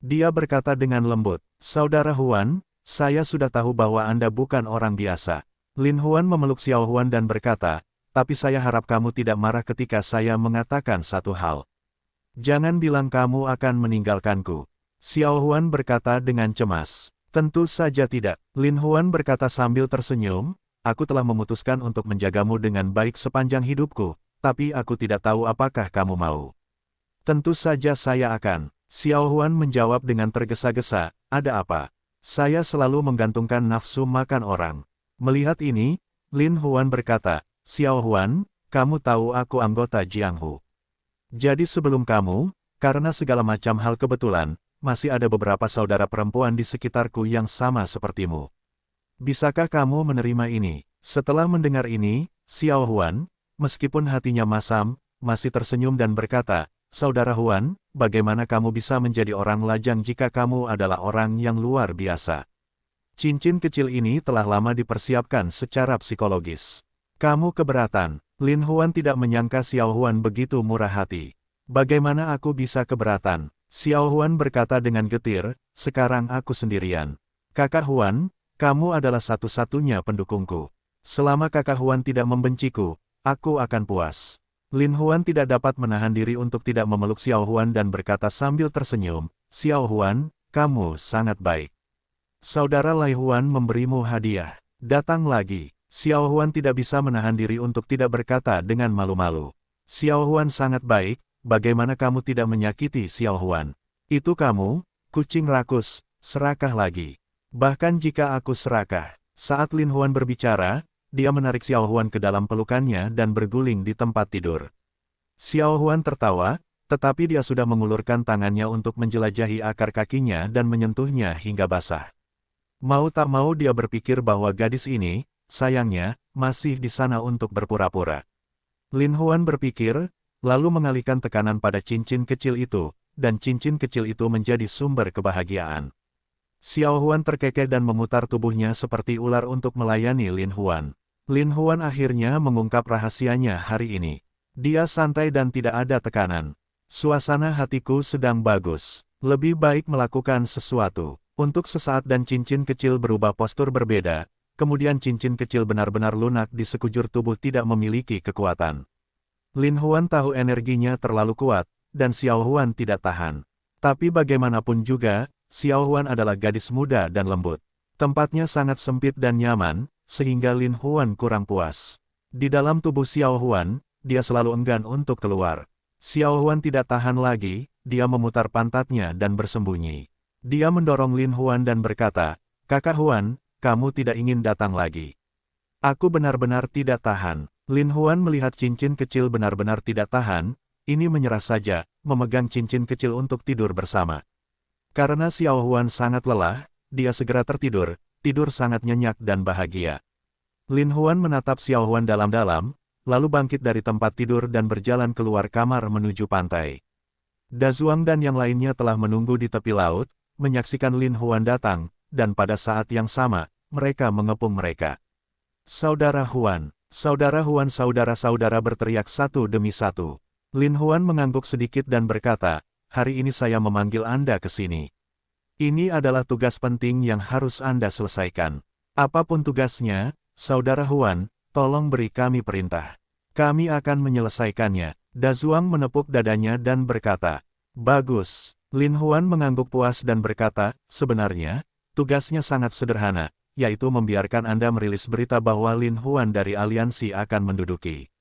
Dia berkata dengan lembut, "Saudara Huan, saya sudah tahu bahwa Anda bukan orang biasa." Lin Huan memeluk Xiao Huan dan berkata, "Tapi saya harap kamu tidak marah ketika saya mengatakan satu hal. Jangan bilang kamu akan meninggalkanku." Xiao Huan berkata dengan cemas. "Tentu saja tidak." Lin Huan berkata sambil tersenyum, "Aku telah memutuskan untuk menjagamu dengan baik sepanjang hidupku, tapi aku tidak tahu apakah kamu mau." "Tentu saja saya akan." Xiao Huan menjawab dengan tergesa-gesa, "Ada apa?" "Saya selalu menggantungkan nafsu makan orang." Melihat ini, Lin Huan berkata, "Xiao Huan, kamu tahu aku anggota Jianghu. Jadi sebelum kamu, karena segala macam hal kebetulan, masih ada beberapa saudara perempuan di sekitarku yang sama sepertimu. Bisakah kamu menerima ini?" Setelah mendengar ini, Xiao Huan, meskipun hatinya masam, masih tersenyum dan berkata, "Saudara Huan, bagaimana kamu bisa menjadi orang lajang jika kamu adalah orang yang luar biasa? Cincin kecil ini telah lama dipersiapkan secara psikologis. Kamu keberatan?" Lin Huan tidak menyangka Xiao Huan begitu murah hati. "Bagaimana aku bisa keberatan?" Xiao Huan berkata dengan getir, "Sekarang aku sendirian. Kakak Huan, kamu adalah satu-satunya pendukungku. Selama Kakak Huan tidak membenciku, aku akan puas." Lin Huan tidak dapat menahan diri untuk tidak memeluk Xiao Huan dan berkata sambil tersenyum, "Xiao Huan, kamu sangat baik. Saudara Lai Huan memberimu hadiah. Datang lagi." Xiao Huan tidak bisa menahan diri untuk tidak berkata dengan malu-malu, "Xiao Huan sangat baik, bagaimana kamu tidak menyakiti Xiao Huan? Itu kamu, kucing rakus, serakah lagi. Bahkan jika aku serakah." Saat Lin Huan berbicara, dia menarik Xiao Huan ke dalam pelukannya dan berguling di tempat tidur. Xiao Huan tertawa, tetapi dia sudah mengulurkan tangannya untuk menjelajahi akar kakinya dan menyentuhnya hingga basah. Mau tak mau dia berpikir bahwa gadis ini, sayangnya, masih di sana untuk berpura-pura. Lin Huan berpikir, lalu mengalihkan tekanan pada cincin kecil itu, dan cincin kecil itu menjadi sumber kebahagiaan. Xiao Huan terkekeh dan memutar tubuhnya seperti ular untuk melayani Lin Huan. Lin Huan akhirnya mengungkap rahasianya hari ini. Dia santai dan tidak ada tekanan. "Suasana hatiku sedang bagus. Lebih baik melakukan sesuatu." Untuk sesaat dan cincin kecil berubah postur berbeda, kemudian cincin kecil benar-benar lunak di sekujur tubuh tidak memiliki kekuatan. Lin Huan tahu energinya terlalu kuat, dan Xiao Huan tidak tahan. Tapi bagaimanapun juga, Xiao Huan adalah gadis muda dan lembut. Tempatnya sangat sempit dan nyaman, sehingga Lin Huan kurang puas. Di dalam tubuh Xiao Huan, dia selalu enggan untuk keluar. Xiao Huan tidak tahan lagi, dia memutar pantatnya dan bersembunyi. Dia mendorong Lin Huan dan berkata, "Kakak Huan, kamu tidak ingin datang lagi." "Aku benar-benar tidak tahan." Lin Huan melihat cincin kecil benar-benar tidak tahan, ini menyerah saja, memegang cincin kecil untuk tidur bersama. Karena Xiao Huan sangat lelah, dia segera tertidur, tidur sangat nyenyak dan bahagia. Lin Huan menatap Xiao Huan dalam-dalam, lalu bangkit dari tempat tidur dan berjalan keluar kamar menuju pantai. Da Zuang dan yang lainnya telah menunggu di tepi laut, menyaksikan Lin Huan datang, dan pada saat yang sama, mereka mengepung mereka. "Saudara Huan, saudara Huan!" Saudara-saudara berteriak satu demi satu. Lin Huan mengangguk sedikit dan berkata, "Hari ini saya memanggil Anda ke sini. Ini adalah tugas penting yang harus Anda selesaikan. Apapun tugasnya, Saudara Huan, tolong beri kami perintah. Kami akan menyelesaikannya." Da Zuang menepuk dadanya dan berkata, "Bagus." Lin Huan mengangguk puas dan berkata, "Sebenarnya, tugasnya sangat sederhana, yaitu membiarkan Anda merilis berita bahwa Lin Huan dari aliansi akan menduduki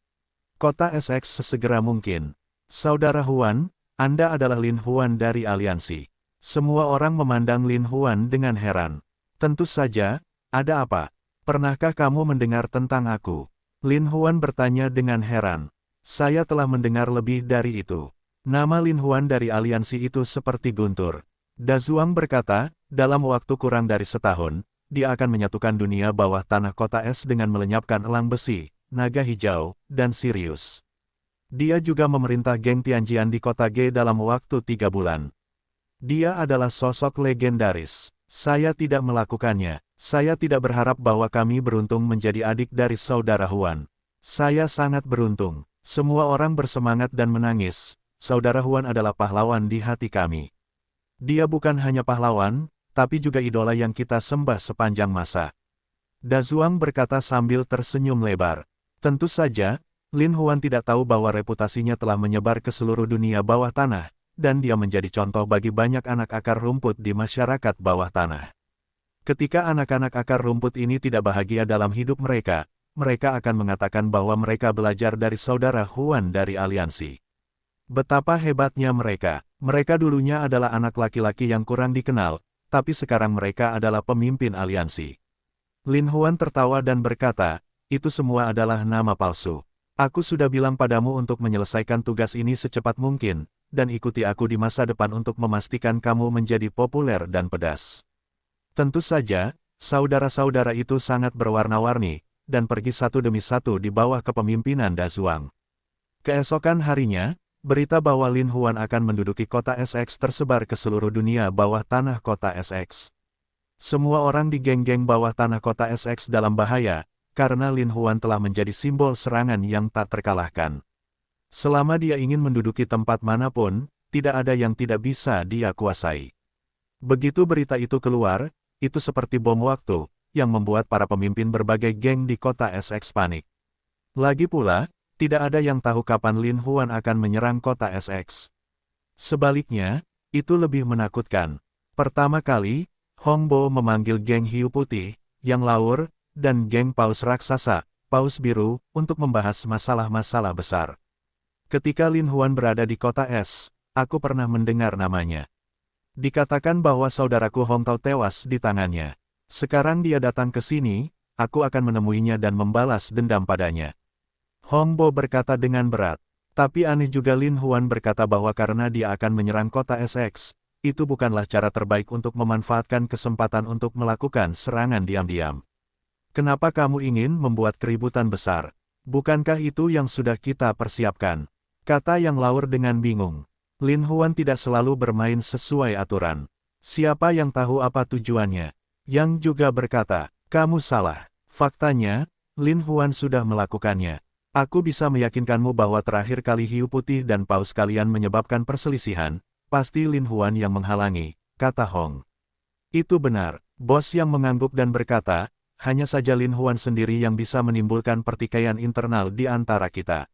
kota SX sesegera mungkin. Saudara Huan, Anda adalah Lin Huan dari aliansi." Semua orang memandang Lin Huan dengan heran. "Tentu saja, ada apa? Pernahkah kamu mendengar tentang aku?" Lin Huan bertanya dengan heran. "Saya telah mendengar lebih dari itu." Nama Lin Huan dari aliansi itu seperti guntur. Da Zuang berkata, dalam waktu kurang dari setahun, dia akan menyatukan dunia bawah tanah kota es dengan melenyapkan elang besi, naga hijau, dan Sirius. Dia juga memerintah geng Tianjian di kota G dalam waktu 3 bulan. Dia adalah sosok legendaris. Saya tidak melakukannya. Saya tidak berharap bahwa kami beruntung menjadi adik dari Saudara Huan. Saya sangat beruntung. Semua orang bersemangat dan menangis. Saudara Huan adalah pahlawan di hati kami. Dia bukan hanya pahlawan, tapi juga idola yang kita sembah sepanjang masa." Da Zuang berkata sambil tersenyum lebar. Tentu saja, Lin Huan tidak tahu bahwa reputasinya telah menyebar ke seluruh dunia bawah tanah, dan dia menjadi contoh bagi banyak anak akar rumput di masyarakat bawah tanah. Ketika anak-anak akar rumput ini tidak bahagia dalam hidup mereka, mereka akan mengatakan bahwa mereka belajar dari Saudara Huan dari aliansi. Betapa hebatnya mereka. Mereka dulunya adalah anak laki-laki yang kurang dikenal, tapi sekarang mereka adalah pemimpin aliansi. Lin Huan tertawa dan berkata, "Itu semua adalah nama palsu. Aku sudah bilang padamu untuk menyelesaikan tugas ini secepat mungkin, dan ikuti aku di masa depan untuk memastikan kamu menjadi populer dan pedas." Tentu saja, saudara-saudara itu sangat berwarna-warni, dan pergi satu demi satu di bawah kepemimpinan Da Zuang. Keesokan harinya, berita bahwa Lin Huan akan menduduki kota SX tersebar ke seluruh dunia bawah tanah kota SX. Semua orang di geng-geng bawah tanah kota SX dalam bahaya, karena Lin Huan telah menjadi simbol serangan yang tak terkalahkan. Selama dia ingin menduduki tempat manapun, tidak ada yang tidak bisa dia kuasai. Begitu berita itu keluar, itu seperti bom waktu, yang membuat para pemimpin berbagai geng di kota SX panik. Lagi pula, tidak ada yang tahu kapan Lin Huan akan menyerang kota SX. Sebaliknya, itu lebih menakutkan. Pertama kali, Hong Bo memanggil geng Hiu Putih, Yang Laur, dan geng Paus Raksasa, Paus Biru, untuk membahas masalah-masalah besar. Ketika Lin Huan berada di kota Es, aku pernah mendengar namanya. Dikatakan bahwa saudaraku Hong Tao tewas di tangannya. Sekarang dia datang ke sini, aku akan menemuinya dan membalas dendam padanya. Hong Bo berkata dengan berat. Tapi aneh juga Lin Huan berkata bahwa karena dia akan menyerang kota SX, itu bukanlah cara terbaik untuk memanfaatkan kesempatan untuk melakukan serangan diam-diam. Kenapa kamu ingin membuat keributan besar? Bukankah itu yang sudah kita persiapkan? Kata Yang Laur dengan bingung. Lin Huan tidak selalu bermain sesuai aturan. Siapa yang tahu apa tujuannya? Yang juga berkata, kamu salah. Faktanya, Lin Huan sudah melakukannya. Aku bisa meyakinkanmu bahwa terakhir kali Hiu Putih dan Paus kalian menyebabkan perselisihan, pasti Lin Huan yang menghalangi, kata Hong. Itu benar, bos yang mengangguk dan berkata, hanya saja Lin Huan sendiri yang bisa menimbulkan pertikaian internal di antara kita.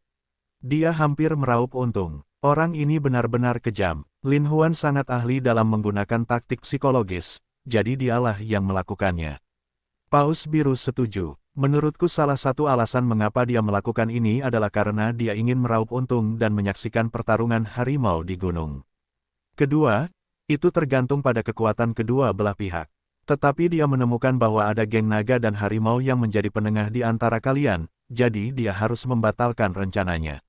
Dia hampir meraup untung. Orang ini benar-benar kejam. Lin Huan sangat ahli dalam menggunakan taktik psikologis, jadi dialah yang melakukannya. Paus Biru setuju. Menurutku salah satu alasan mengapa dia melakukan ini adalah karena dia ingin meraup untung dan menyaksikan pertarungan harimau di gunung. Kedua, Itu tergantung pada kekuatan kedua belah pihak. Tetapi dia menemukan bahwa ada geng naga dan harimau yang menjadi penengah di antara kalian, jadi dia harus membatalkan rencananya.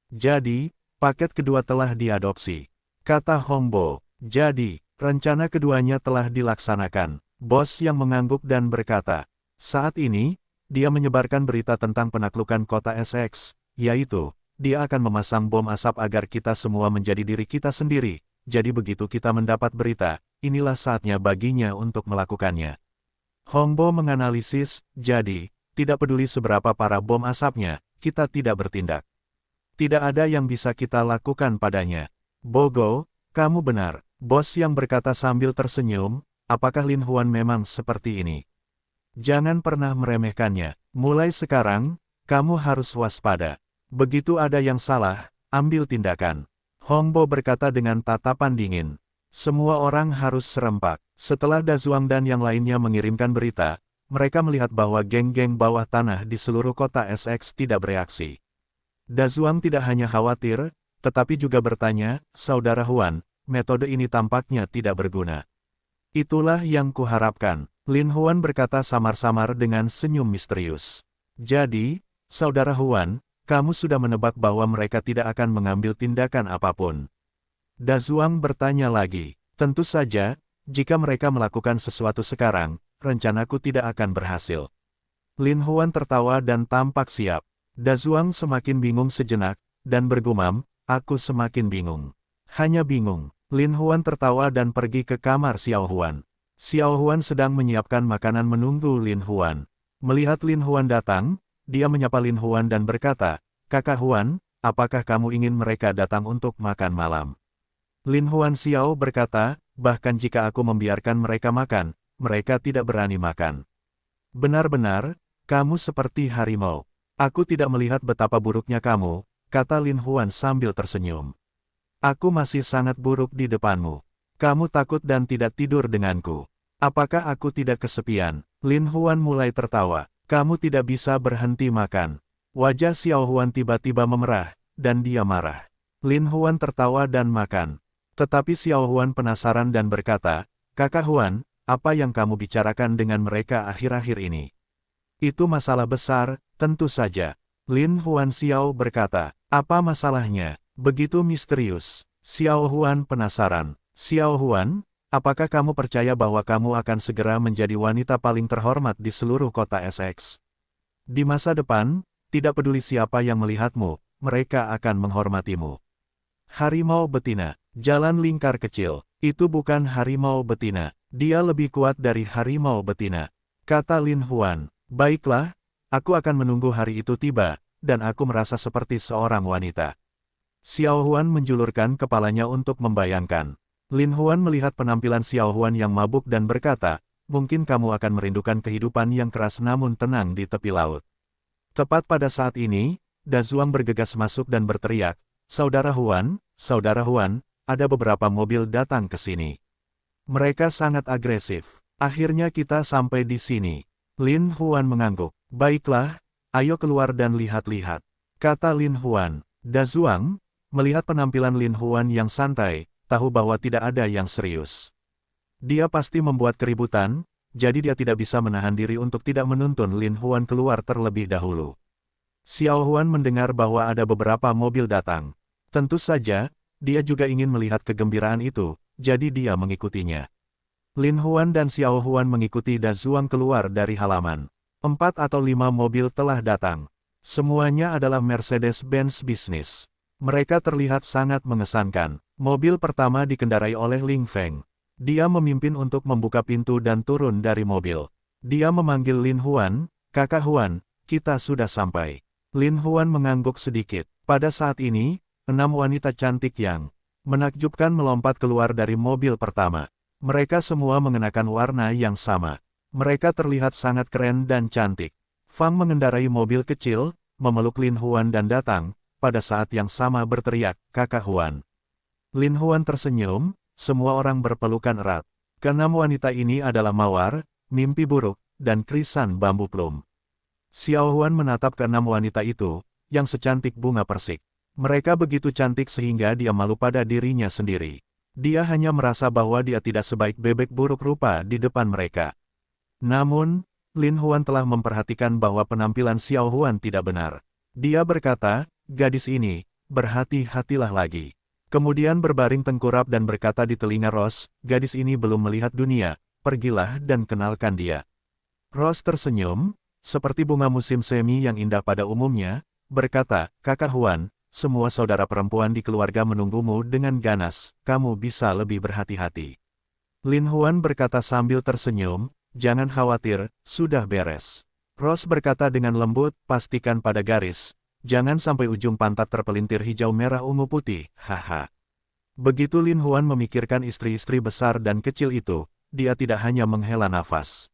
Jadi, paket kedua telah diadopsi, kata Hongbo. Jadi, rencana keduanya telah dilaksanakan. Bos yang mengangguk dan berkata, saat ini, dia menyebarkan berita tentang penaklukan kota SX, yaitu, dia akan memasang bom asap agar kita semua menjadi diri kita sendiri. Jadi begitu kita mendapat berita, inilah saatnya baginya untuk melakukannya. Hongbo menganalisis, jadi, tidak peduli seberapa parah bom asapnya, kita tidak bertindak. Tidak ada yang bisa kita lakukan padanya. Bogo, kamu benar, bos yang berkata sambil tersenyum, apakah Lin Huan memang seperti ini? Jangan pernah meremehkannya, mulai sekarang, kamu harus waspada. Begitu ada yang salah, ambil tindakan. Hongbo berkata dengan tatapan dingin. Semua orang harus serempak. Setelah Dazuang dan yang lainnya mengirimkan berita, mereka melihat bahwa geng-geng bawah tanah di seluruh kota SX tidak bereaksi. Dazuang tidak hanya khawatir, tetapi juga bertanya, Saudara Huan, metode ini tampaknya tidak berguna. Itulah yang kuharapkan, Lin Huan berkata samar-samar dengan senyum misterius. Jadi, Saudara Huan, kamu sudah menebak bahwa mereka tidak akan mengambil tindakan apapun. Dazuang bertanya lagi, tentu saja, jika mereka melakukan sesuatu sekarang, rencanaku tidak akan berhasil. Lin Huan tertawa dan tampak siap. Dazuang semakin bingung sejenak, dan bergumam, aku semakin bingung. Hanya bingung. Lin Huan tertawa dan pergi ke kamar Xiao Huan. Xiao Huan sedang menyiapkan makanan menunggu Lin Huan. Melihat Lin Huan datang, dia menyapa Lin Huan dan berkata, Kakak Huan, apakah kamu ingin mereka datang untuk makan malam? Lin Huan Xiao berkata, bahkan jika aku membiarkan mereka makan, mereka tidak berani makan. Benar-benar, kamu seperti harimau. Aku tidak melihat betapa buruknya kamu, kata Lin Huan sambil tersenyum. Aku masih sangat buruk di depanmu. Kamu takut dan tidak tidur denganku. Apakah aku tidak kesepian? Lin Huan mulai tertawa. Kamu tidak bisa berhenti makan. Wajah Xiao Huan tiba-tiba memerah, dan dia marah. Lin Huan tertawa dan makan. Tetapi Xiao Huan penasaran dan berkata, Kakak Huan, apa yang kamu bicarakan dengan mereka akhir-akhir ini? Itu masalah besar, tentu saja. Lin Huan Xiao berkata, apa masalahnya? Begitu misterius. Xiao Huan penasaran. Xiao Huan, apakah kamu percaya bahwa kamu akan segera menjadi wanita paling terhormat di seluruh kota SX? Di masa depan, tidak peduli siapa yang melihatmu, mereka akan menghormatimu. Harimau betina, jalan lingkar kecil, itu bukan harimau betina, dia lebih kuat dari harimau betina. Kata Lin Huan, baiklah, aku akan menunggu hari itu tiba, dan aku merasa seperti seorang wanita. Xiao Huan menjulurkan kepalanya untuk membayangkan. Lin Huan melihat penampilan Xiao Huan yang mabuk dan berkata, mungkin kamu akan merindukan kehidupan yang keras namun tenang di tepi laut. Tepat pada saat ini, Dazuang bergegas masuk dan berteriak, Saudara Huan, ada beberapa mobil datang ke sini. Mereka sangat agresif. Akhirnya kita sampai di sini. Lin Huan mengangguk. Baiklah, ayo keluar dan lihat-lihat. Kata Lin Huan. Dazuang, melihat penampilan Lin Huan yang santai, tahu bahwa tidak ada yang serius. Dia pasti membuat keributan, jadi dia tidak bisa menahan diri untuk tidak menuntun Lin Huan keluar terlebih dahulu. Xiao Huan mendengar bahwa ada beberapa mobil datang. Tentu saja, dia juga ingin melihat kegembiraan itu, jadi dia mengikutinya. Lin Huan dan Xiao Huan mengikuti Dazuang keluar dari halaman. 4 atau 5 mobil telah datang. Semuanya adalah Mercedes-Benz bisnis. Mereka terlihat sangat mengesankan. Mobil pertama dikendarai oleh Ling Feng. Dia memimpin untuk membuka pintu dan turun dari mobil. Dia memanggil Lin Huan, Kakak Huan, kita sudah sampai. Lin Huan mengangguk sedikit. Pada saat ini, 6 wanita cantik yang menakjubkan melompat keluar dari mobil pertama. Mereka semua mengenakan warna yang sama. Mereka terlihat sangat keren dan cantik. Fang mengendarai mobil kecil, memeluk Lin Huan dan datang, pada saat yang sama berteriak, Kakak Huan. Lin Huan tersenyum, semua orang berpelukan erat. Keenam wanita ini adalah Mawar, Mimpi Buruk, dan Krisan Bambu Plum. Xiao Huan menatap keenam wanita itu, yang secantik bunga persik. Mereka begitu cantik sehingga dia malu pada dirinya sendiri. Dia hanya merasa bahwa dia tidak sebaik bebek buruk rupa di depan mereka. Namun, Lin Huan telah memperhatikan bahwa penampilan Xiao Huan tidak benar. Dia berkata, gadis ini, berhati-hatilah lagi. Kemudian berbaring tengkurap dan berkata di telinga Rose, gadis ini belum melihat dunia, pergilah dan kenalkan dia. Rose tersenyum, seperti bunga musim semi yang indah pada umumnya, berkata, Kakak Huan, semua saudara perempuan di keluarga menunggumu dengan ganas, kamu bisa lebih berhati-hati. Lin Huan berkata sambil tersenyum, jangan khawatir, sudah beres. Rose berkata dengan lembut, pastikan pada garis, jangan sampai ujung pantat terpelintir hijau merah ungu putih, haha. Begitu Lin Huan memikirkan istri-istri besar dan kecil itu, dia tidak hanya menghela nafas.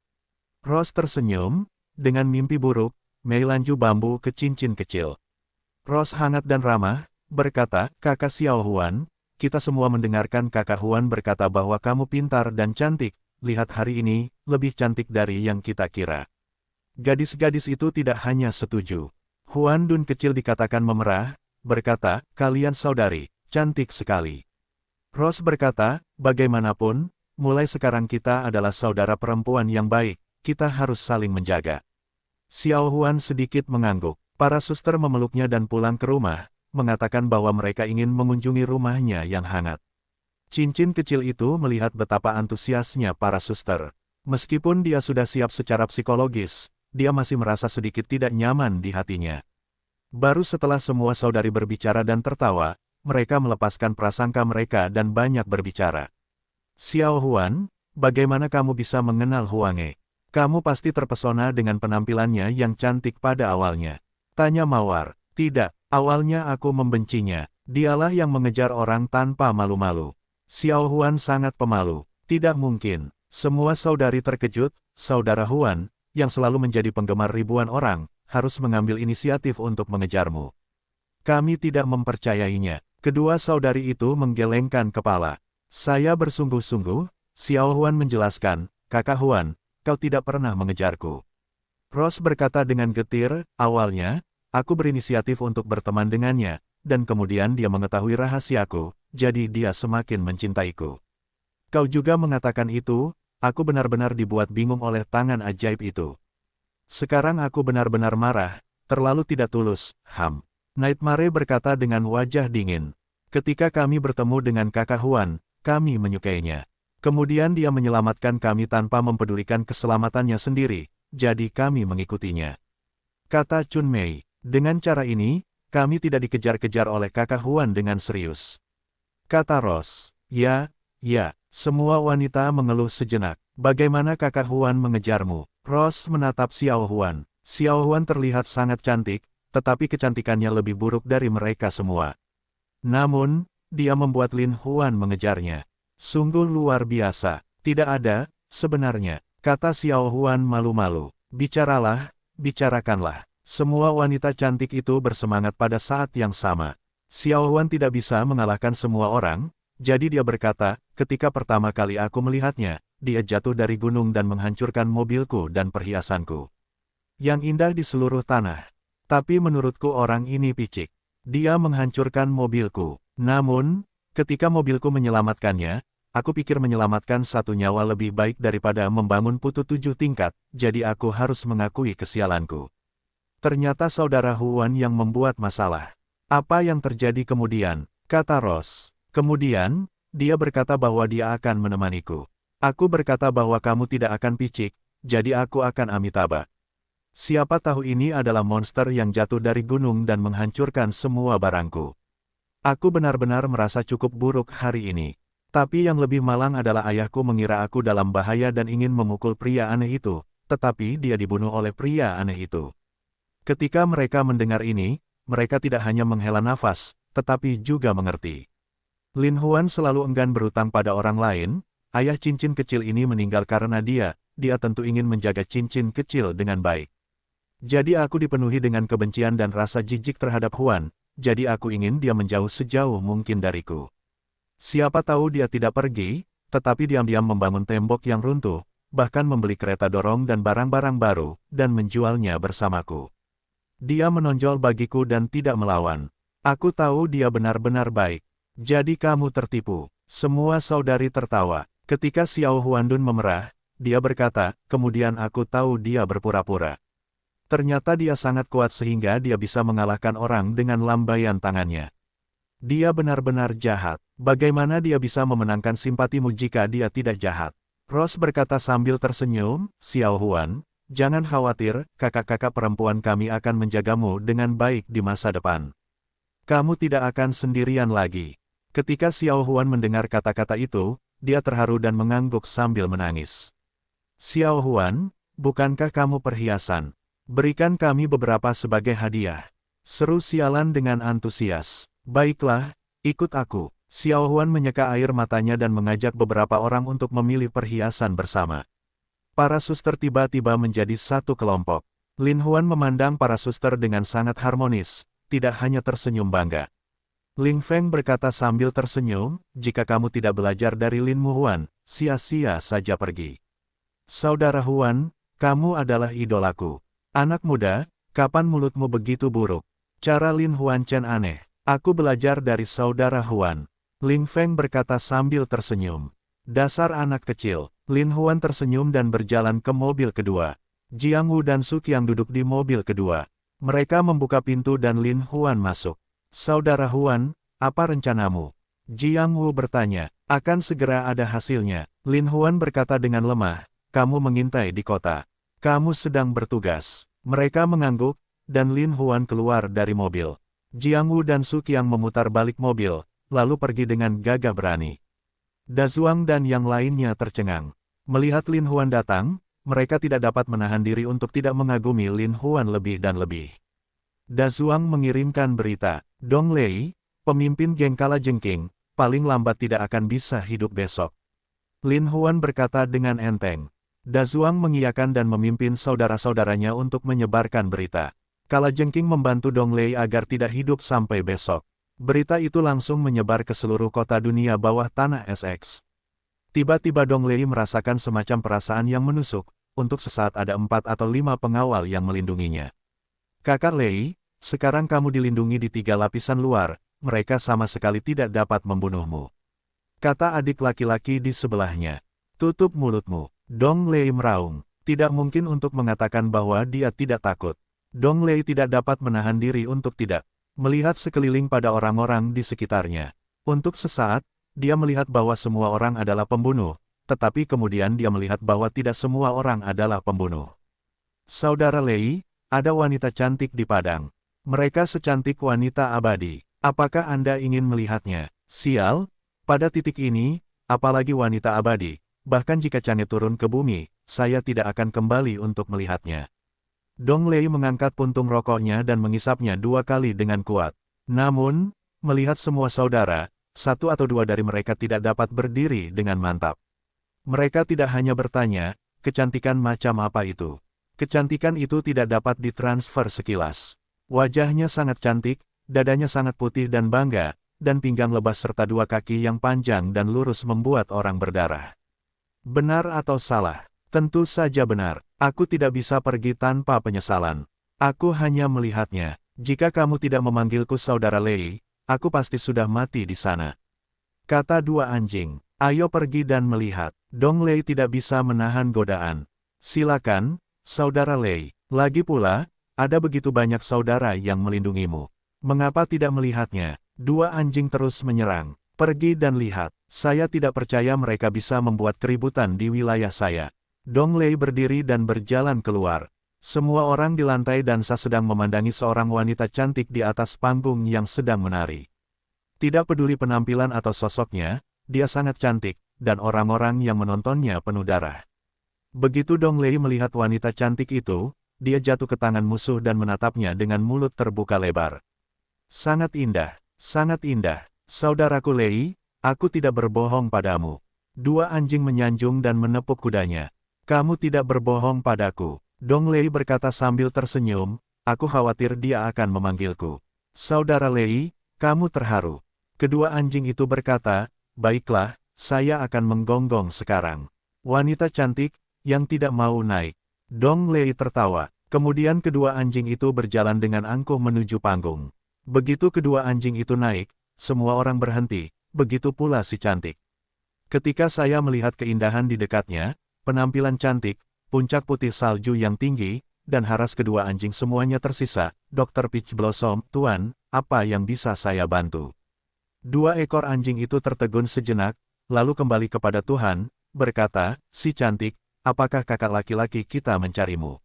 Rose tersenyum, dengan mimpi buruk, Mei lanju bambu ke cincin kecil. Rose hangat dan ramah, berkata, Kakak Xiao Huan, kita semua mendengarkan Kakak Huan berkata bahwa kamu pintar dan cantik, lihat hari ini, lebih cantik dari yang kita kira. Gadis-gadis itu tidak hanya setuju. Huan Dun kecil dikatakan memerah, berkata, kalian saudari, cantik sekali. Rose berkata, bagaimanapun, mulai sekarang kita adalah saudara perempuan yang baik, kita harus saling menjaga. Xiao Huan sedikit mengangguk. Para suster memeluknya dan pulang ke rumah, mengatakan bahwa mereka ingin mengunjungi rumahnya yang hangat. Cincin kecil itu melihat betapa antusiasnya para suster. Meskipun dia sudah siap secara psikologis, dia masih merasa sedikit tidak nyaman di hatinya. Baru setelah semua saudari berbicara dan tertawa, mereka melepaskan prasangka mereka dan banyak berbicara. Xiao Huan, bagaimana kamu bisa mengenal Huange? Kamu pasti terpesona dengan penampilannya yang cantik pada awalnya. Tanya Mawar. Tidak, awalnya aku membencinya. Dialah yang mengejar orang tanpa malu-malu. Xiao Huan sangat pemalu. Tidak mungkin. Semua saudari terkejut, saudara Huan, yang selalu menjadi penggemar ribuan orang, harus mengambil inisiatif untuk mengejarmu. Kami tidak mempercayainya. Kedua saudari itu menggelengkan kepala. Saya bersungguh-sungguh, Xiao Huan menjelaskan, Kakak Huan, kau tidak pernah mengejarku. Rose berkata dengan getir, awalnya, aku berinisiatif untuk berteman dengannya, dan kemudian dia mengetahui rahasiaku, jadi dia semakin mencintaiku. Kau juga mengatakan itu, aku benar-benar dibuat bingung oleh tangan ajaib itu. Sekarang aku benar-benar marah, terlalu tidak tulus, Nightmare berkata dengan wajah dingin. Ketika kami bertemu dengan Kakak Huan, kami menyukainya. Kemudian dia menyelamatkan kami tanpa mempedulikan keselamatannya sendiri, jadi kami mengikutinya. Kata Chun Mei. Dengan cara ini, kami tidak dikejar-kejar oleh Kakak Huan dengan serius. Kata Rose. Ya, semua wanita mengeluh sejenak. Bagaimana Kakak Huan mengejarmu? Rose menatap Xiao Huan. Xiao Huan terlihat sangat cantik, tetapi kecantikannya lebih buruk dari mereka semua. Namun, dia membuat Lin Huan mengejarnya. Sungguh luar biasa. Tidak ada, sebenarnya, kata Xiao Huan malu-malu. Bicarakanlah. Semua wanita cantik itu bersemangat pada saat yang sama. Xiao Huan tidak bisa mengalahkan semua orang, jadi dia berkata, ketika pertama kali aku melihatnya, dia jatuh dari gunung dan menghancurkan mobilku dan perhiasanku. Yang indah di seluruh tanah. Tapi menurutku orang ini picik. Dia menghancurkan mobilku. Namun, ketika mobilku menyelamatkannya, aku pikir menyelamatkan satu nyawa lebih baik daripada membangun putu 7 tingkat, jadi aku harus mengakui kesialanku. Ternyata saudara Huan yang membuat masalah. Apa yang terjadi kemudian? Kata Rose. Kemudian, dia berkata bahwa dia akan menemaniku. Aku berkata bahwa kamu tidak akan picik, jadi aku akan Amitabha. Siapa tahu ini adalah monster yang jatuh dari gunung dan menghancurkan semua barangku. Aku benar-benar merasa cukup buruk hari ini. Tapi yang lebih malang adalah ayahku mengira aku dalam bahaya dan ingin memukul pria aneh itu, tetapi dia dibunuh oleh pria aneh itu. Ketika mereka mendengar ini, mereka tidak hanya menghela nafas, tetapi juga mengerti. Lin Huan selalu enggan berutang pada orang lain, ayah cincin kecil ini meninggal karena dia tentu ingin menjaga cincin kecil dengan baik. Jadi aku dipenuhi dengan kebencian dan rasa jijik terhadap Huan, jadi aku ingin dia menjauh sejauh mungkin dariku. Siapa tahu dia tidak pergi, tetapi diam-diam membangun tembok yang runtuh, bahkan membeli kereta dorong dan barang-barang baru, dan menjualnya bersamaku. Dia menonjol bagiku dan tidak melawan. Aku tahu dia benar-benar baik. Jadi kamu tertipu. Semua saudari tertawa. Ketika Xiao Huandun memerah, dia berkata, kemudian aku tahu dia berpura-pura. Ternyata dia sangat kuat sehingga dia bisa mengalahkan orang dengan lambaian tangannya. Dia benar-benar jahat. Bagaimana dia bisa memenangkan simpatimu jika dia tidak jahat? Rose berkata sambil tersenyum, Xiao Huan, jangan khawatir, kakak-kakak perempuan kami akan menjagamu dengan baik di masa depan. Kamu tidak akan sendirian lagi. Ketika Xiao Huan mendengar kata-kata itu, dia terharu dan mengangguk sambil menangis. Xiao Huan, bukankah kamu perhiasan? Berikan kami beberapa sebagai hadiah. Seru Sialan dengan antusias. Baiklah, ikut aku. Xiao Huan menyeka air matanya dan mengajak beberapa orang untuk memilih perhiasan bersama. Para suster tiba-tiba menjadi satu kelompok. Lin Huan memandang para suster dengan sangat harmonis, tidak hanya tersenyum bangga. Ling Feng berkata sambil tersenyum, jika kamu tidak belajar dari Lin Mu Huan, sia-sia saja pergi. Saudara Huan, kamu adalah idolaku. Anak muda, kapan mulutmu begitu buruk? Cara Lin Huan Chen aneh. Aku belajar dari saudara Huan. Ling Feng berkata sambil tersenyum. Dasar anak kecil. Lin Huan tersenyum dan berjalan ke mobil kedua. Jiang Wu dan Su Qiang duduk di mobil kedua. Mereka membuka pintu dan Lin Huan masuk. Saudara Huan, apa rencanamu? Jiang Wu bertanya. Akan segera ada hasilnya. Lin Huan berkata dengan lemah, kamu mengintai di kota. Kamu sedang bertugas. Mereka mengangguk, dan Lin Huan keluar dari mobil. Jiang Wu dan Su Qiang memutar balik mobil, lalu pergi dengan gagah berani. Da Zuang dan yang lainnya tercengang. Melihat Lin Huan datang, mereka tidak dapat menahan diri untuk tidak mengagumi Lin Huan lebih dan lebih. Da Zuang mengirimkan berita, Dong Lei, pemimpin geng Kalajengking, paling lambat tidak akan bisa hidup besok. Lin Huan berkata dengan enteng. Da Zuang mengiyakan dan memimpin saudara-saudaranya untuk menyebarkan berita. Kalajengking membantu Dong Lei agar tidak hidup sampai besok. Berita itu langsung menyebar ke seluruh kota dunia bawah tanah SX. Tiba-tiba Dong Lei merasakan semacam perasaan yang menusuk, untuk sesaat ada 4 atau 5 pengawal yang melindunginya. Kakak Lei, sekarang kamu dilindungi di 3 lapisan luar, mereka sama sekali tidak dapat membunuhmu. Kata adik laki-laki di sebelahnya. Tutup mulutmu. Dong Lei meraung. Tidak mungkin untuk mengatakan bahwa dia tidak takut. Dong Lei tidak dapat menahan diri untuk tidak melihat sekeliling pada orang-orang di sekitarnya. Untuk sesaat, dia melihat bahwa semua orang adalah pembunuh, tetapi kemudian dia melihat bahwa tidak semua orang adalah pembunuh. Saudara Lei, ada wanita cantik di padang. Mereka secantik wanita abadi. Apakah Anda ingin melihatnya? Sial, pada titik ini, apalagi wanita abadi. Bahkan jika Change turun ke bumi, saya tidak akan kembali untuk melihatnya. Dong Lei mengangkat puntung rokoknya dan mengisapnya 2 kali dengan kuat. Namun, melihat semua saudara, 1 atau 2 dari mereka tidak dapat berdiri dengan mantap. Mereka tidak hanya bertanya, kecantikan macam apa itu? Kecantikan itu tidak dapat ditransfer sekilas. Wajahnya sangat cantik, dadanya sangat putih dan bangga, dan pinggang lebar serta 2 kaki yang panjang dan lurus membuat orang berdarah. Benar atau salah? Tentu saja benar. Aku tidak bisa pergi tanpa penyesalan. Aku hanya melihatnya. Jika kamu tidak memanggilku saudara Lei, aku pasti sudah mati di sana. Kata 2 anjing. Ayo pergi dan melihat. Dong Lei tidak bisa menahan godaan. Silakan, saudara Lei. Lagi pula, ada begitu banyak saudara yang melindungimu. Mengapa tidak melihatnya? 2 anjing terus menyerang. Pergi dan lihat. Saya tidak percaya mereka bisa membuat keributan di wilayah saya. Dong Lei berdiri dan berjalan keluar. Semua orang di lantai dansa sedang memandangi seorang wanita cantik di atas panggung yang sedang menari. Tidak peduli penampilan atau sosoknya, dia sangat cantik, dan orang-orang yang menontonnya penuh darah. Begitu Dong Lei melihat wanita cantik itu, dia jatuh ke tangan musuh dan menatapnya dengan mulut terbuka lebar. Sangat indah, saudaraku Lei, aku tidak berbohong padamu. 2 anjing menyanjung dan menepuk kudanya. Kamu tidak berbohong padaku. Dong Lei berkata sambil tersenyum, aku khawatir dia akan memanggilku. Saudara Lei, kamu terharu. Kedua anjing itu berkata, baiklah, saya akan menggonggong sekarang. Wanita cantik, yang tidak mau naik. Dong Lei tertawa. Kemudian kedua anjing itu berjalan dengan angkuh menuju panggung. Begitu kedua anjing itu naik, semua orang berhenti, begitu pula si cantik. Ketika saya melihat keindahan di dekatnya, penampilan cantik, puncak putih salju yang tinggi, dan haras kedua anjing semuanya tersisa, Dr. Peach Blossom, Tuan, apa yang bisa saya bantu? Dua ekor anjing itu tertegun sejenak, lalu kembali kepada Tuhan, berkata, si cantik, apakah kakak laki-laki kita mencarimu?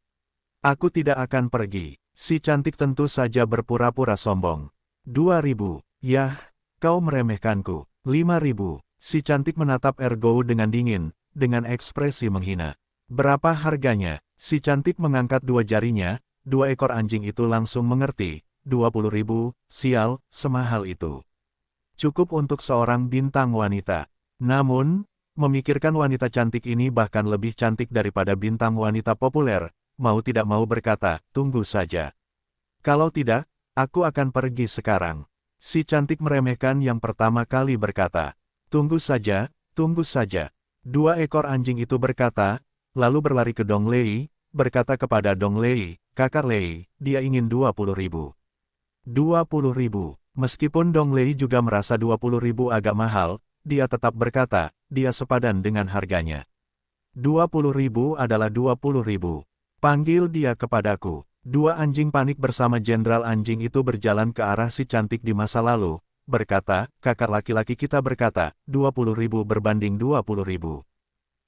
Aku tidak akan pergi. Si cantik tentu saja berpura-pura sombong. 2.000, yah, kau meremehkanku. 5.000, si cantik menatap Ergo dengan dingin, dengan ekspresi menghina. Berapa harganya? Si cantik mengangkat dua jarinya, dua ekor anjing itu langsung mengerti. 20.000, sial, semahal itu. Cukup untuk seorang bintang wanita. Namun, memikirkan wanita cantik ini bahkan lebih cantik daripada bintang wanita populer, mau tidak mau berkata, tunggu saja. Kalau tidak, aku akan pergi sekarang. Si cantik meremehkan yang pertama kali berkata, tunggu saja, tunggu saja. Dua ekor anjing itu berkata, lalu berlari ke Dong Lei, berkata kepada Dong Lei, kakak Lei, dia ingin 20.000. 20.000. Meskipun Dong Lei juga merasa 20.000 agak mahal, dia tetap berkata, dia sepadan dengan harganya. 20.000 adalah 20.000. Panggil dia kepadaku. Dua anjing panik bersama jenderal anjing itu berjalan ke arah si cantik di masa lalu, berkata, kakak laki-laki kita berkata, 20.000 berbanding 20.000.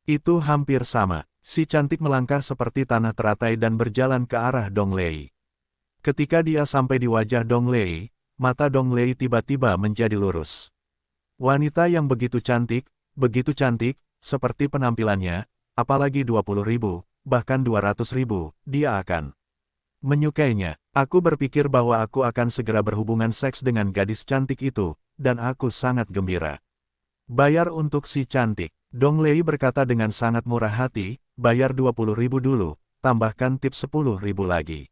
Itu hampir sama. Si cantik melangkah seperti tanah teratai dan berjalan ke arah Dong Lei. Ketika dia sampai di wajah Dong Lei, mata Dong Lei tiba-tiba menjadi lurus. Wanita yang begitu cantik, seperti penampilannya, apalagi 20.000, bahkan 200.000, dia akan menyukainya. Aku berpikir bahwa aku akan segera berhubungan seks dengan gadis cantik itu, dan aku sangat gembira. Bayar untuk si cantik. Dong Lei berkata dengan sangat murah hati, bayar 20.000 dulu, tambahkan tip 10.000 lagi.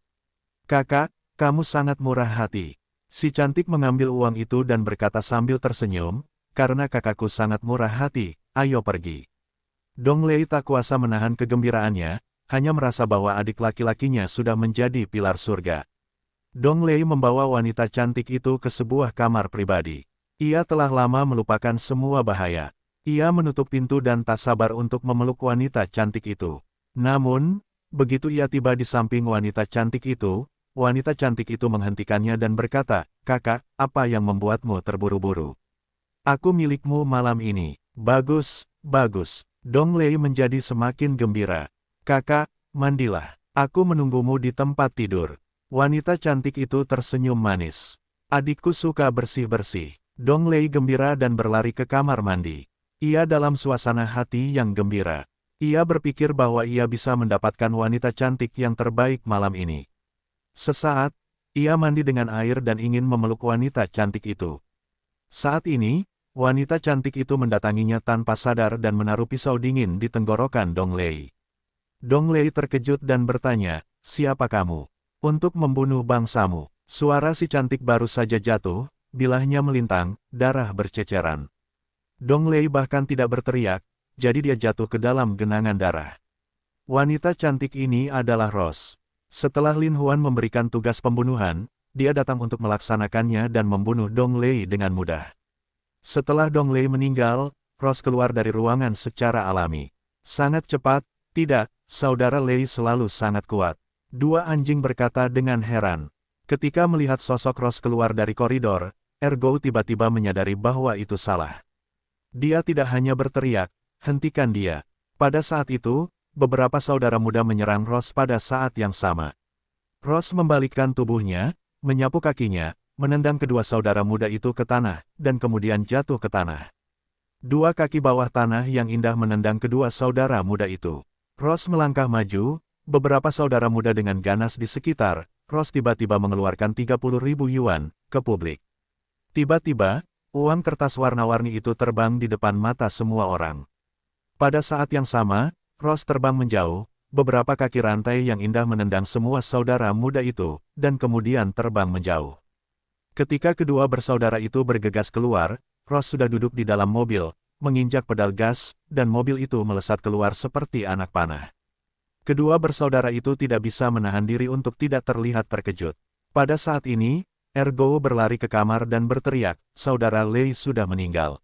Kakak, kamu sangat murah hati. Si cantik mengambil uang itu dan berkata sambil tersenyum, karena kakakku sangat murah hati, ayo pergi. Dong Lei tak kuasa menahan kegembiraannya, hanya merasa bahwa adik laki-lakinya sudah menjadi pilar surga. Dong Lei membawa wanita cantik itu ke sebuah kamar pribadi. Ia telah lama melupakan semua bahaya. Ia menutup pintu dan tak sabar untuk memeluk wanita cantik itu. Namun, begitu ia tiba di samping wanita cantik itu menghentikannya dan berkata, kakak, apa yang membuatmu terburu-buru? Aku milikmu malam ini. Bagus, bagus. Dong Lei menjadi semakin gembira. Kakak, mandilah. Aku menunggumu di tempat tidur. Wanita cantik itu tersenyum manis. Adikku suka bersih-bersih. Dong Lei gembira dan berlari ke kamar mandi. Ia dalam suasana hati yang gembira. Ia berpikir bahwa ia bisa mendapatkan wanita cantik yang terbaik malam ini. Sesaat, ia mandi dengan air dan ingin memeluk wanita cantik itu. Saat ini, wanita cantik itu mendatanginya tanpa sadar dan menaruh pisau dingin di tenggorokan Dong Lei. Dong Lei terkejut dan bertanya, siapa kamu? Untuk membunuh bangsamu. Suara si cantik baru saja jatuh, bilahnya melintang, darah berceceran. Dong Lei bahkan tidak berteriak, jadi dia jatuh ke dalam genangan darah. Wanita cantik ini adalah Rose. Setelah Lin Huan memberikan tugas pembunuhan, dia datang untuk melaksanakannya dan membunuh Dong Lei dengan mudah. Setelah Dong Lei meninggal, Rose keluar dari ruangan secara alami. Sangat cepat, tidak, saudara Lei selalu sangat kuat. Dua anjing berkata dengan heran. Ketika melihat sosok Rose keluar dari koridor, Ergo tiba-tiba menyadari bahwa itu salah. Dia tidak hanya berteriak, hentikan dia. Pada saat itu, beberapa saudara muda menyerang Rose pada saat yang sama. Rose membalikkan tubuhnya, menyapu kakinya, menendang kedua saudara muda itu ke tanah, dan kemudian jatuh ke tanah. Dua kaki bawah tanah yang indah menendang kedua saudara muda itu. Rose melangkah maju, beberapa saudara muda dengan ganas di sekitar, Rose tiba-tiba mengeluarkan 30.000 yuan, ke publik. Tiba-tiba, uang kertas warna-warni itu terbang di depan mata semua orang. Pada saat yang sama, Rose terbang menjauh, beberapa kaki rantai yang indah menendang semua saudara muda itu, dan kemudian terbang menjauh. Ketika kedua bersaudara itu bergegas keluar, Rose sudah duduk di dalam mobil, menginjak pedal gas, dan mobil itu melesat keluar seperti anak panah. Kedua bersaudara itu tidak bisa menahan diri untuk tidak terlihat terkejut. Pada saat ini, Ergo berlari ke kamar dan berteriak, saudara Lei sudah meninggal.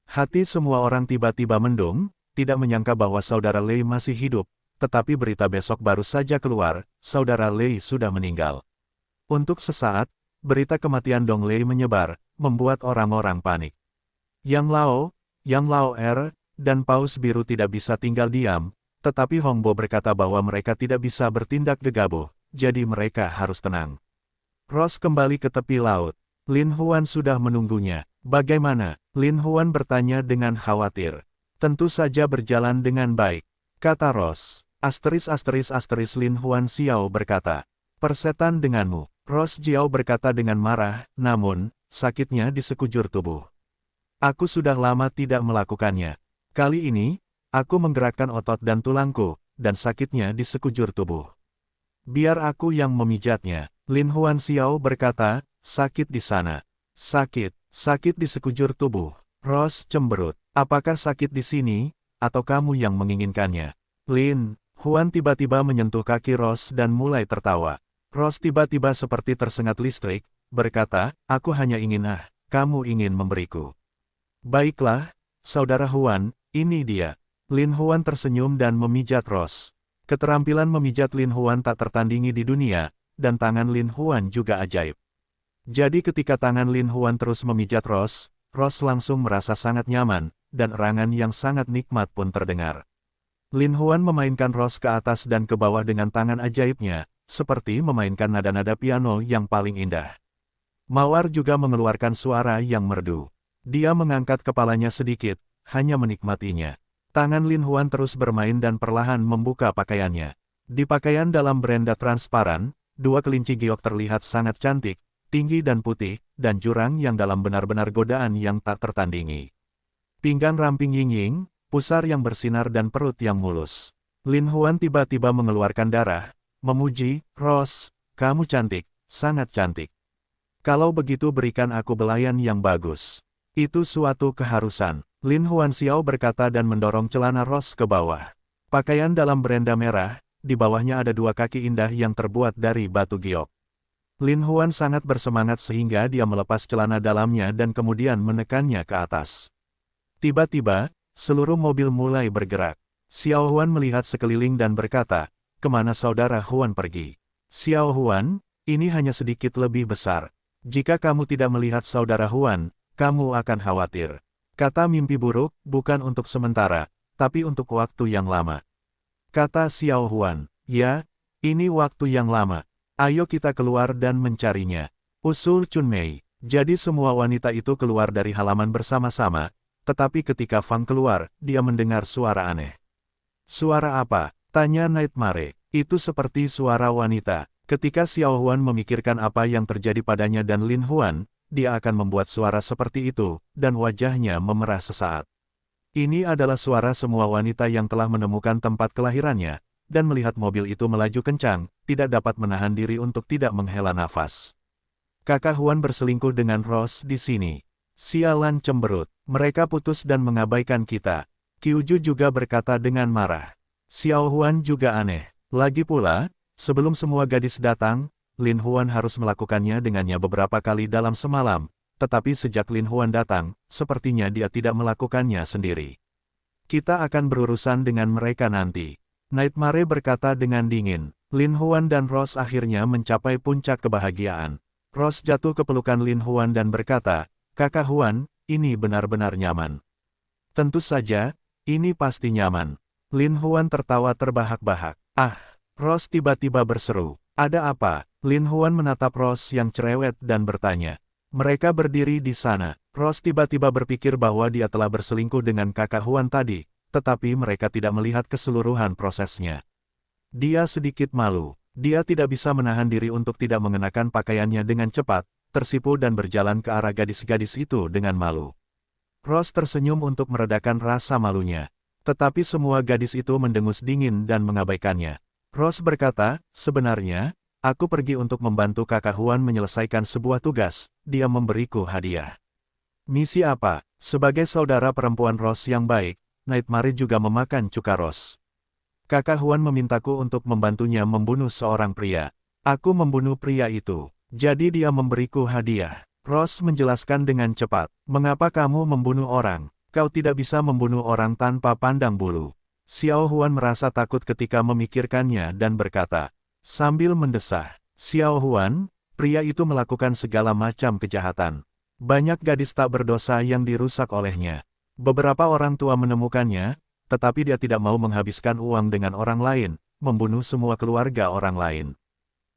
Hati semua orang tiba-tiba mendung, tidak menyangka bahwa saudara Lei masih hidup, tetapi berita besok baru saja keluar, saudara Lei sudah meninggal. Untuk sesaat, berita kematian Dong Lei menyebar, membuat orang-orang panik. Yang Lao Er, dan Paus Biru tidak bisa tinggal diam, tetapi Hongbo berkata bahwa mereka tidak bisa bertindak gegabah, jadi mereka harus tenang. Ross kembali ke tepi laut. Lin Huan sudah menunggunya. Bagaimana? Lin Huan bertanya dengan khawatir. Tentu saja berjalan dengan baik, kata Ross. Lin Huan Xiao berkata. Persetan denganmu. Ross Jiao berkata dengan marah, namun, sakitnya di sekujur tubuh. Aku sudah lama tidak melakukannya. Kali ini, aku menggerakkan otot dan tulangku, dan sakitnya di sekujur tubuh. Biar aku yang memijatnya. Lin Huan Xiao berkata, sakit di sana. Sakit di sekujur tubuh. Ross cemberut. Apakah sakit di sini, atau kamu yang menginginkannya? Lin Huan tiba-tiba menyentuh kaki Ross dan mulai tertawa. Ross tiba-tiba seperti tersengat listrik, berkata, aku hanya ingin kamu ingin memberiku. Baiklah, saudara Huan, ini dia. Lin Huan tersenyum dan memijat Ross. Keterampilan memijat Lin Huan tak tertandingi di dunia, dan tangan Lin Huan juga ajaib. Jadi ketika tangan Lin Huan terus memijat Ross langsung merasa sangat nyaman, dan erangan yang sangat nikmat pun terdengar. Lin Huan memainkan Ross ke atas dan ke bawah dengan tangan ajaibnya, seperti memainkan nada-nada piano yang paling indah. Mawar juga mengeluarkan suara yang merdu. Dia mengangkat kepalanya sedikit, hanya menikmatinya. Tangan Lin Huan terus bermain dan perlahan membuka pakaiannya. Di pakaian dalam berenda transparan, dua kelinci giok terlihat sangat cantik, tinggi dan putih, dan jurang yang dalam benar-benar godaan yang tak tertandingi. Pinggang ramping yin-ying, pusar yang bersinar dan perut yang mulus. Lin Huan tiba-tiba mengeluarkan darah, memuji, Ross, kamu cantik, sangat cantik. Kalau begitu berikan aku belayan yang bagus. Itu suatu keharusan. Lin Huan Xiao berkata dan mendorong celana Ross ke bawah. Pakaian dalam berenda merah, di bawahnya ada dua kaki indah yang terbuat dari batu giok. Lin Huan sangat bersemangat sehingga dia melepas celana dalamnya dan kemudian menekannya ke atas. Tiba-tiba, seluruh mobil mulai bergerak. Xiao Huan melihat sekeliling dan berkata, kemana saudara Huan pergi? Xiao Huan, ini hanya sedikit lebih besar. Jika kamu tidak melihat saudara Huan, kamu akan khawatir. Kata mimpi buruk, bukan untuk sementara, tapi untuk waktu yang lama. Kata Xiao Huan, ya, ini waktu yang lama. Ayo kita keluar dan mencarinya. Usul Chun Mei. Jadi semua wanita itu keluar dari halaman bersama-sama, tetapi ketika Fang keluar, dia mendengar suara aneh. Suara apa? Tanya Nightmare. Itu seperti suara wanita. Ketika Xiao Huan memikirkan apa yang terjadi padanya dan Lin Huan, dia akan membuat suara seperti itu, dan wajahnya memerah sesaat. Ini adalah suara semua wanita yang telah menemukan tempat kelahirannya, dan melihat mobil itu melaju kencang, tidak dapat menahan diri untuk tidak menghela nafas. Kakak Huan berselingkuh dengan Ross di sini. Sialan cemberut. Mereka putus dan mengabaikan kita. Qiuju juga berkata dengan marah. Xiao Huan juga aneh. Lagi pula, sebelum semua gadis datang, Lin Huan harus melakukannya dengannya beberapa kali dalam semalam, tetapi sejak Lin Huan datang, sepertinya dia tidak melakukannya sendiri. Kita akan berurusan dengan mereka nanti. Nightmare berkata dengan dingin. Lin Huan dan Ross akhirnya mencapai puncak kebahagiaan. Ross jatuh ke pelukan Lin Huan dan berkata, Kakak Huan, ini benar-benar nyaman. Tentu saja, ini pasti nyaman. Lin Huan tertawa terbahak-bahak. Ross tiba-tiba berseru. Ada apa? Lin Huan menatap Ross yang cerewet dan bertanya. Mereka berdiri di sana. Ross tiba-tiba berpikir bahwa dia telah berselingkuh dengan kakak Huan tadi, tetapi mereka tidak melihat keseluruhan prosesnya. Dia sedikit malu. Dia tidak bisa menahan diri untuk tidak mengenakan pakaiannya dengan cepat, tersipu dan berjalan ke arah gadis-gadis itu dengan malu. Ross tersenyum untuk meredakan rasa malunya. Tetapi semua gadis itu mendengus dingin dan mengabaikannya. Ross berkata, sebenarnya, aku pergi untuk membantu kakak Huan menyelesaikan sebuah tugas, dia memberiku hadiah. Misi apa? Sebagai saudara perempuan Ross yang baik, Nightmare juga memakan cuka Ross. Kakak Huan memintaku untuk membantunya membunuh seorang pria. Aku membunuh pria itu. Jadi dia memberiku hadiah. Ross menjelaskan dengan cepat. Mengapa kamu membunuh orang? Kau tidak bisa membunuh orang tanpa pandang bulu. Xiao Huan merasa takut ketika memikirkannya dan berkata, sambil mendesah, Xiao Huan, pria itu melakukan segala macam kejahatan. Banyak gadis tak berdosa yang dirusak olehnya. Beberapa orang tua menemukannya, tetapi dia tidak mau menghabiskan uang dengan orang lain, membunuh semua keluarga orang lain.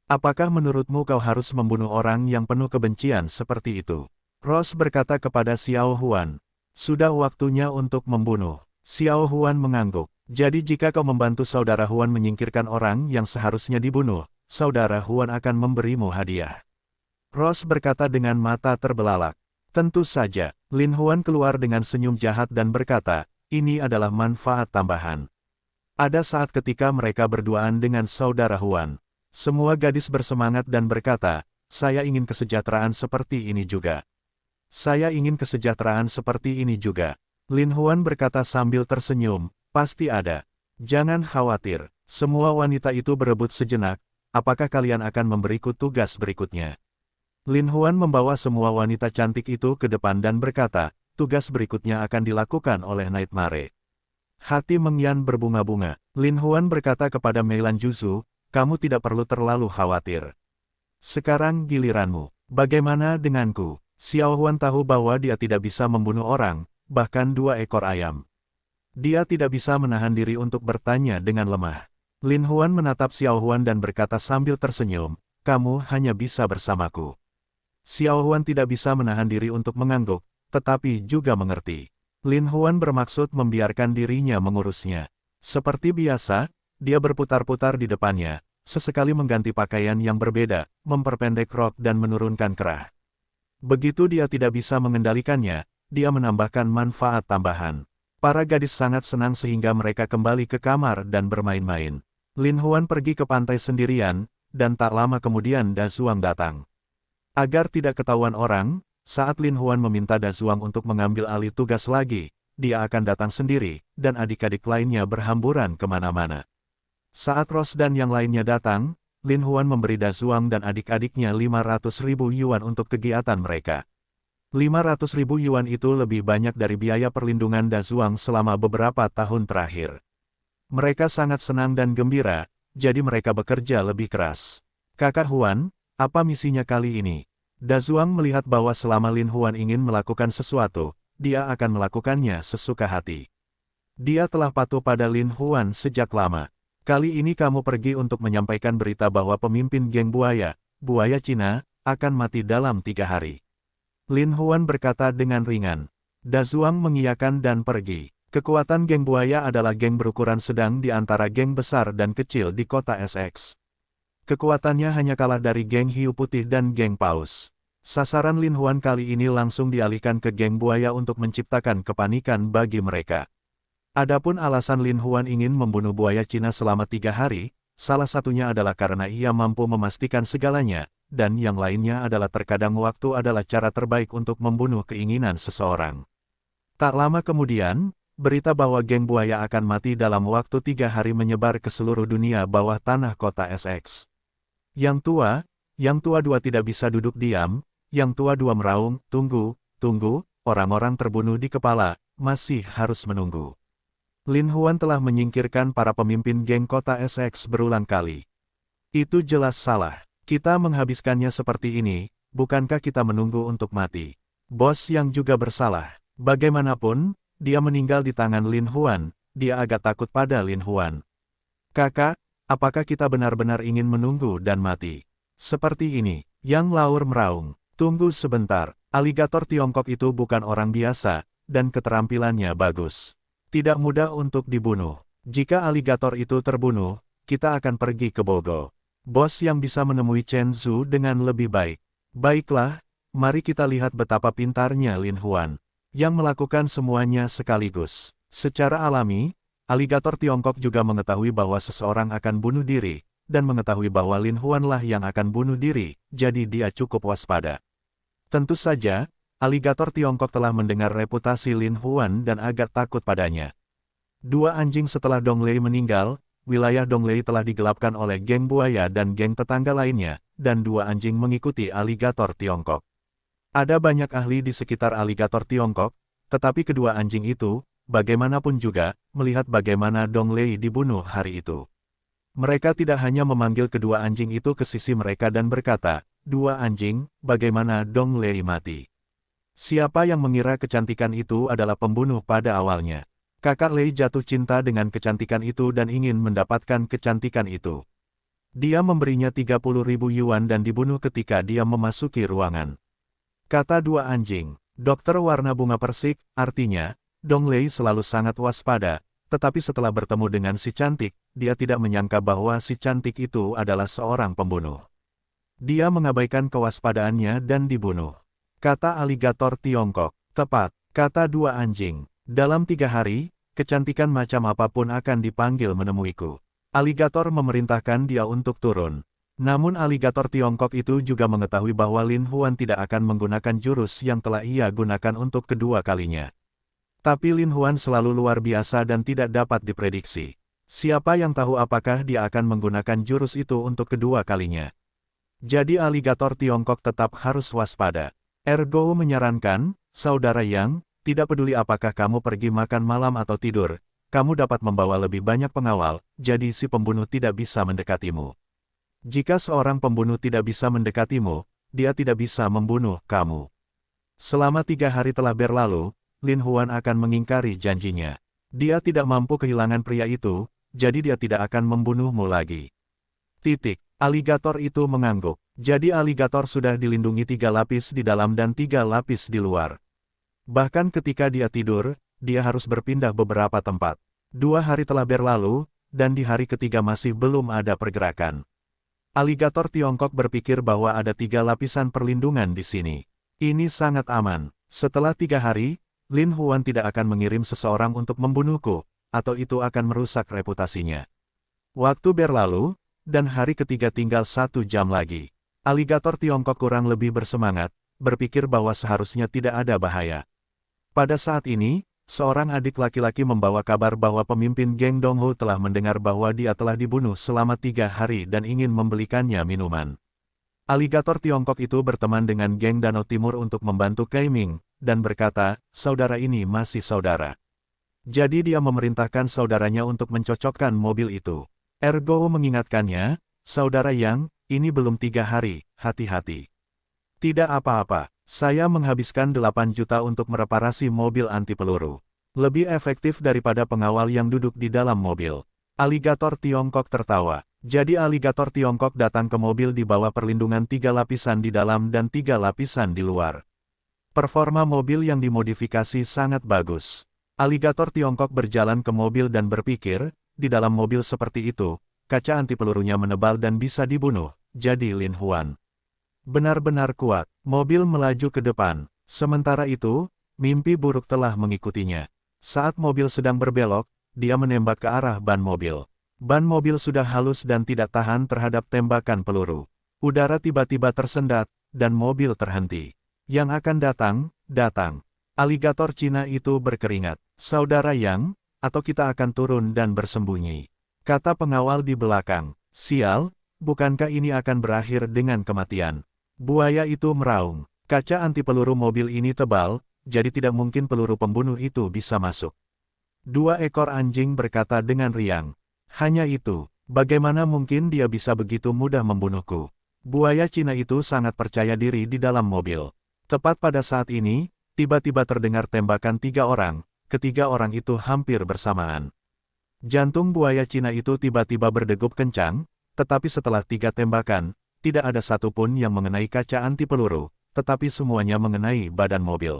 Apakah menurutmu kau harus membunuh orang yang penuh kebencian seperti itu? Ross berkata kepada Xiao Huan, sudah waktunya untuk membunuh. Xiao Huan mengangguk. Jadi jika kau membantu saudara Huan menyingkirkan orang yang seharusnya dibunuh, saudara Huan akan memberimu hadiah. Ross berkata dengan mata terbelalak. Tentu saja, Lin Huan keluar dengan senyum jahat dan berkata, ini adalah manfaat tambahan. Ada saat ketika mereka berduaan dengan saudara Huan. Semua gadis bersemangat dan berkata, saya ingin kesejahteraan seperti ini juga. Saya ingin kesejahteraan seperti ini juga. Lin Huan berkata sambil tersenyum, pasti ada. Jangan khawatir, semua wanita itu berebut sejenak, apakah kalian akan memberiku tugas berikutnya? Lin Huan membawa semua wanita cantik itu ke depan dan berkata, tugas berikutnya akan dilakukan oleh Nightmare. Hati Meng Yan berbunga-bunga. Lin Huan berkata kepada Meilan Juzu, kamu tidak perlu terlalu khawatir. Sekarang giliranmu. Bagaimana denganku? Xiao Huan tahu bahwa dia tidak bisa membunuh orang, bahkan 2 ekor ayam. Dia tidak bisa menahan diri untuk bertanya dengan lemah. Lin Huan menatap Xiao Huan dan berkata sambil tersenyum, kamu hanya bisa bersamaku. Xiao Huan tidak bisa menahan diri untuk mengangguk, tetapi juga mengerti. Lin Huan bermaksud membiarkan dirinya mengurusnya. Seperti biasa, dia berputar-putar di depannya, sesekali mengganti pakaian yang berbeda, memperpendek rok dan menurunkan kerah. Begitu dia tidak bisa mengendalikannya, dia menambahkan manfaat tambahan. Para gadis sangat senang sehingga mereka kembali ke kamar dan bermain-main. Lin Huan pergi ke pantai sendirian, dan tak lama kemudian Da Zuang datang. Agar tidak ketahuan orang, saat Lin Huan meminta Da Zuang untuk mengambil alih tugas lagi, dia akan datang sendiri, dan adik-adik lainnya berhamburan kemana-mana. Saat Ross dan yang lainnya datang, Lin Huan memberi Da Zuang dan adik-adiknya 500.000 yuan untuk kegiatan mereka. 500.000 yuan itu lebih banyak dari biaya perlindungan Da Zuang selama beberapa tahun terakhir. Mereka sangat senang dan gembira, jadi mereka bekerja lebih keras. Kakak Huan, apa misinya kali ini? Da Zuang melihat bahwa selama Lin Huan ingin melakukan sesuatu, dia akan melakukannya sesuka hati. Dia telah patuh pada Lin Huan sejak lama. Kali ini kamu pergi untuk menyampaikan berita bahwa pemimpin geng buaya Cina, akan mati dalam 3 hari. Lin Huan berkata dengan ringan. Da Zuang mengiyakan dan pergi. Kekuatan geng buaya adalah geng berukuran sedang di antara geng besar dan kecil di kota SX. Kekuatannya hanya kalah dari geng hiu putih dan geng paus. Sasaran Lin Huan kali ini langsung dialihkan ke geng buaya untuk menciptakan kepanikan bagi mereka. Adapun alasan Lin Huan ingin membunuh buaya Cina selama 3 hari, salah satunya adalah karena ia mampu memastikan segalanya, dan yang lainnya adalah terkadang waktu adalah cara terbaik untuk membunuh keinginan seseorang. Tak lama kemudian, berita bahwa geng buaya akan mati dalam waktu 3 hari menyebar ke seluruh dunia bawah tanah kota SX. Yang tua dua tidak bisa duduk diam, yang tua dua meraung, tunggu, orang-orang terbunuh di kepala, masih harus menunggu. Lin Huan telah menyingkirkan para pemimpin geng kota SX berulang kali. Itu jelas salah. Kita menghabiskannya seperti ini, bukankah kita menunggu untuk mati? Bos yang juga bersalah. Bagaimanapun, dia meninggal di tangan Lin Huan, dia agak takut pada Lin Huan. Kakak, apakah kita benar-benar ingin menunggu dan mati? Seperti ini, Yang Laur meraung. Tunggu sebentar, aligator Tiongkok itu bukan orang biasa, dan keterampilannya bagus. Tidak mudah untuk dibunuh. Jika aligator itu terbunuh, kita akan pergi ke Bogo. Bos yang bisa menemui Chen Zhu dengan lebih baik. Baiklah, mari kita lihat betapa pintarnya Lin Huan, yang melakukan semuanya sekaligus. Secara alami, aligator Tiongkok juga mengetahui bahwa seseorang akan bunuh diri, dan mengetahui bahwa Lin Huanlah yang akan bunuh diri, jadi dia cukup waspada. Tentu saja, aligator Tiongkok telah mendengar reputasi Lin Huan dan agak takut padanya. 2 anjing setelah Dong Lei meninggal, wilayah Donglei telah digelapkan oleh geng buaya dan geng tetangga lainnya, dan 2 anjing mengikuti aligator Tiongkok. Ada banyak ahli di sekitar aligator Tiongkok, tetapi kedua anjing itu, bagaimanapun juga, melihat bagaimana Donglei dibunuh hari itu. Mereka tidak hanya memanggil kedua anjing itu ke sisi mereka dan berkata, "Dua anjing, bagaimana Donglei mati?" Siapa yang mengira kecantikan itu adalah pembunuh pada awalnya? Kakak Lei jatuh cinta dengan kecantikan itu dan ingin mendapatkan kecantikan itu. Dia memberinya 30.000 yuan dan dibunuh ketika dia memasuki ruangan. Kata dua anjing, dokter warna bunga persik, artinya, Donglei selalu sangat waspada, tetapi setelah bertemu dengan si cantik, dia tidak menyangka bahwa si cantik itu adalah seorang pembunuh. Dia mengabaikan kewaspadaannya dan dibunuh. Kata aligator Tiongkok, tepat, kata dua anjing. Dalam 3 hari, kecantikan macam apapun akan dipanggil menemuiku. Aligator memerintahkan dia untuk turun. Namun aligator Tiongkok itu juga mengetahui bahwa Lin Huan tidak akan menggunakan jurus yang telah ia gunakan untuk kedua kalinya. Tapi Lin Huan selalu luar biasa dan tidak dapat diprediksi. Siapa yang tahu apakah dia akan menggunakan jurus itu untuk kedua kalinya. Jadi aligator Tiongkok tetap harus waspada. Ergo menyarankan, saudara Yang, tidak peduli apakah kamu pergi makan malam atau tidur, kamu dapat membawa lebih banyak pengawal, jadi si pembunuh tidak bisa mendekatimu. Jika seorang pembunuh tidak bisa mendekatimu, dia tidak bisa membunuh kamu. Selama 3 hari telah berlalu, Lin Huan akan mengingkari janjinya. Dia tidak mampu kehilangan pria itu, jadi dia tidak akan membunuhmu lagi. Titik. Aligator itu mengangguk. Jadi aligator sudah dilindungi 3 lapis di dalam dan 3 lapis di luar. Bahkan ketika dia tidur, dia harus berpindah beberapa tempat. 2 hari telah berlalu, dan di hari ketiga masih belum ada pergerakan. Aligator Tiongkok berpikir bahwa ada 3 lapisan perlindungan di sini. Ini sangat aman. Setelah 3 hari, Lin Huan tidak akan mengirim seseorang untuk membunuhku, atau itu akan merusak reputasinya. Waktu berlalu, dan hari ketiga tinggal 1 jam lagi. Aligator Tiongkok kurang lebih bersemangat, berpikir bahwa seharusnya tidak ada bahaya. Pada saat ini, seorang adik laki-laki membawa kabar bahwa pemimpin geng Donghu telah mendengar bahwa dia telah dibunuh selama 3 hari dan ingin membelikannya minuman. Aligator Tiongkok itu berteman dengan geng Danau Timur untuk membantu Cai Ming, dan berkata, saudara ini masih saudara. Jadi dia memerintahkan saudaranya untuk mencocokkan mobil itu. Ergo mengingatkannya, saudara Yang, ini belum 3 hari, hati-hati. Tidak apa-apa, saya menghabiskan 8 juta untuk mereparasi mobil anti peluru. Lebih efektif daripada pengawal yang duduk di dalam mobil. Aligator Tiongkok tertawa. Jadi aligator Tiongkok datang ke mobil di bawah perlindungan 3 lapisan di dalam dan 3 lapisan di luar. Performa mobil yang dimodifikasi sangat bagus. Aligator Tiongkok berjalan ke mobil dan berpikir, di dalam mobil seperti itu, kaca anti pelurunya menebal dan bisa dibunuh, jadi Lin Huan benar-benar kuat. Mobil melaju ke depan. Sementara itu, mimpi buruk telah mengikutinya. Saat mobil sedang berbelok, dia menembak ke arah ban mobil. Ban mobil sudah halus dan tidak tahan terhadap tembakan peluru. Udara tiba-tiba tersendat, dan mobil terhenti. Yang akan datang. Aligator Cina itu berkeringat. Saudara Yang, atau kita akan turun dan bersembunyi. Kata pengawal di belakang. Sial, bukankah ini akan berakhir dengan kematian? Buaya itu meraung. Kaca anti peluru mobil ini tebal, jadi tidak mungkin peluru pembunuh itu bisa masuk. 2 ekor anjing berkata dengan riang. Hanya itu, bagaimana mungkin dia bisa begitu mudah membunuhku? Buaya Cina itu sangat percaya diri di dalam mobil. Tepat pada saat ini, tiba-tiba terdengar tembakan 3 orang. Ketiga orang itu hampir bersamaan. Jantung buaya Cina itu tiba-tiba berdegup kencang, tetapi setelah 3 tembakan, tidak ada satupun yang mengenai kaca anti peluru, tetapi semuanya mengenai badan mobil.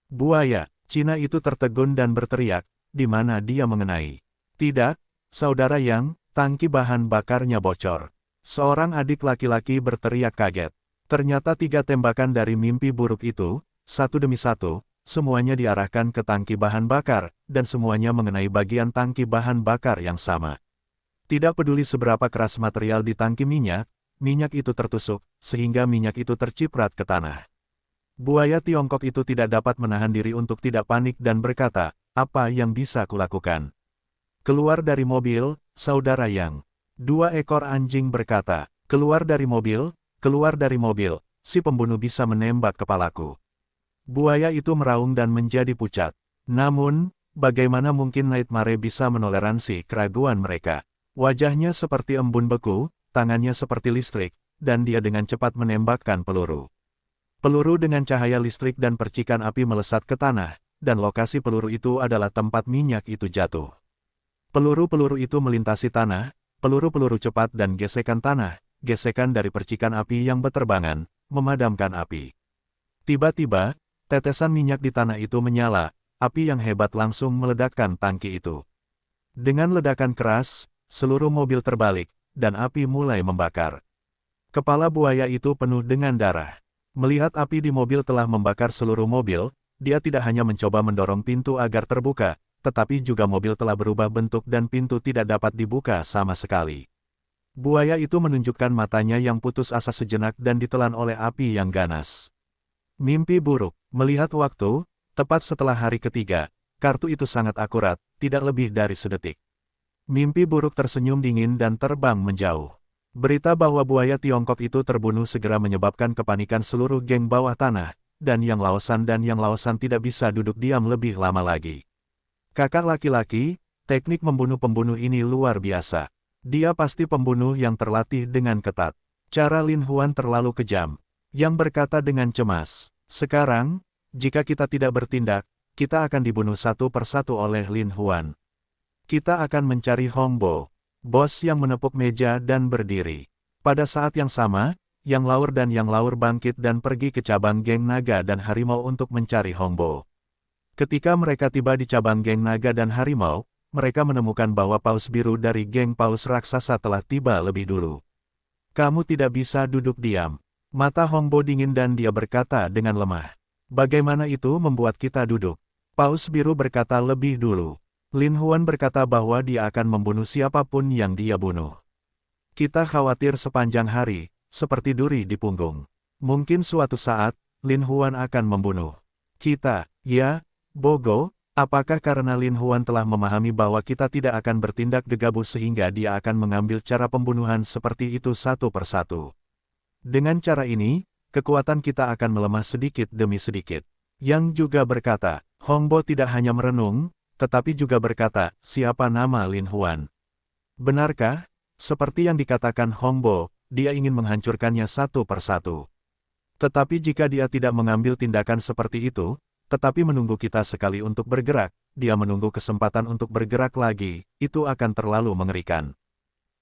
Buaya Cina itu tertegun dan berteriak, di mana dia mengenai? Tidak, saudara Yang, tangki bahan bakarnya bocor. Seorang adik laki-laki berteriak kaget. Ternyata 3 tembakan dari mimpi buruk itu, satu demi satu, semuanya diarahkan ke tangki bahan bakar, dan semuanya mengenai bagian tangki bahan bakar yang sama. Tidak peduli seberapa keras material di tangki minyak, minyak itu tertusuk, sehingga minyak itu terciprat ke tanah. Buaya Tiongkok itu tidak dapat menahan diri untuk tidak panik dan berkata, apa yang bisa kulakukan? Keluar dari mobil, Saudara Yang. 2 ekor anjing berkata, keluar dari mobil, si pembunuh bisa menembak kepalaku. Buaya itu meraung dan menjadi pucat. Namun, bagaimana mungkin Nightmare bisa menoleransi keraguan mereka? Wajahnya seperti embun beku, tangannya seperti listrik, dan dia dengan cepat menembakkan peluru. Peluru dengan cahaya listrik dan percikan api melesat ke tanah, dan lokasi peluru itu adalah tempat minyak itu jatuh. Peluru-peluru itu melintasi tanah, peluru-peluru cepat dan gesekan tanah, gesekan dari percikan api yang berterbangan, memadamkan api. Tiba-tiba, tetesan minyak di tanah itu menyala, api yang hebat langsung meledakkan tangki itu. Dengan ledakan keras, seluruh mobil terbalik, dan api mulai membakar. Kepala buaya itu penuh dengan darah. Melihat api di mobil telah membakar seluruh mobil, dia tidak hanya mencoba mendorong pintu agar terbuka, tetapi juga mobil telah berubah bentuk dan pintu tidak dapat dibuka sama sekali. Buaya itu menunjukkan matanya yang putus asa sejenak dan ditelan oleh api yang ganas. Mimpi buruk. Melihat waktu, tepat setelah hari ketiga, kartu itu sangat akurat, tidak lebih dari sedetik. Mimpi buruk tersenyum dingin dan terbang menjauh. Berita bahwa buaya Tiongkok itu terbunuh segera menyebabkan kepanikan seluruh geng bawah tanah, dan Yang Laosan tidak bisa duduk diam lebih lama lagi. Kakak laki-laki, teknik membunuh pembunuh ini luar biasa. Dia pasti pembunuh yang terlatih dengan ketat. Cara Lin Huan terlalu kejam. Yang berkata dengan cemas, sekarang, jika kita tidak bertindak, kita akan dibunuh satu persatu oleh Lin Huan. Kita akan mencari Hongbo. Bos yang menepuk meja dan berdiri. Pada saat yang sama, Yang Laur bangkit dan pergi ke cabang geng naga dan harimau untuk mencari Hongbo. Ketika mereka tiba di cabang geng naga dan harimau, mereka menemukan bahwa paus biru dari geng paus raksasa telah tiba lebih dulu. Kamu tidak bisa duduk diam. Mata Hongbo dingin dan dia berkata dengan lemah. Bagaimana itu membuat kita duduk? Paus biru berkata lebih dulu. Lin Huan berkata bahwa dia akan membunuh siapapun yang dia bunuh. Kita khawatir sepanjang hari, seperti duri di punggung. Mungkin suatu saat, Lin Huan akan membunuh kita. Ya, Bogo, apakah karena Lin Huan telah memahami bahwa kita tidak akan bertindak gegabah sehingga dia akan mengambil cara pembunuhan seperti itu satu persatu? Dengan cara ini, kekuatan kita akan melemah sedikit demi sedikit. Yang juga berkata, Hongbo tidak hanya merenung, tetapi juga berkata, siapa nama Lin Huan? Benarkah? Seperti yang dikatakan Hongbo, dia ingin menghancurkannya satu persatu. Tetapi jika dia tidak mengambil tindakan seperti itu, tetapi menunggu kita sekali untuk bergerak, dia menunggu kesempatan untuk bergerak lagi, itu akan terlalu mengerikan.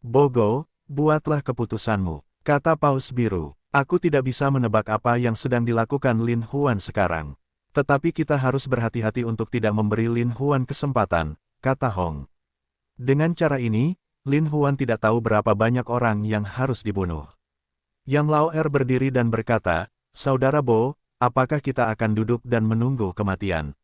Bogo, buatlah keputusanmu, kata Paus Biru. Aku tidak bisa menebak apa yang sedang dilakukan Lin Huan sekarang. Tetapi kita harus berhati-hati untuk tidak memberi Lin Huan kesempatan, kata Hong. Dengan cara ini, Lin Huan tidak tahu berapa banyak orang yang harus dibunuh. Yang Laoer berdiri dan berkata, Saudara Bo, apakah kita akan duduk dan menunggu kematian?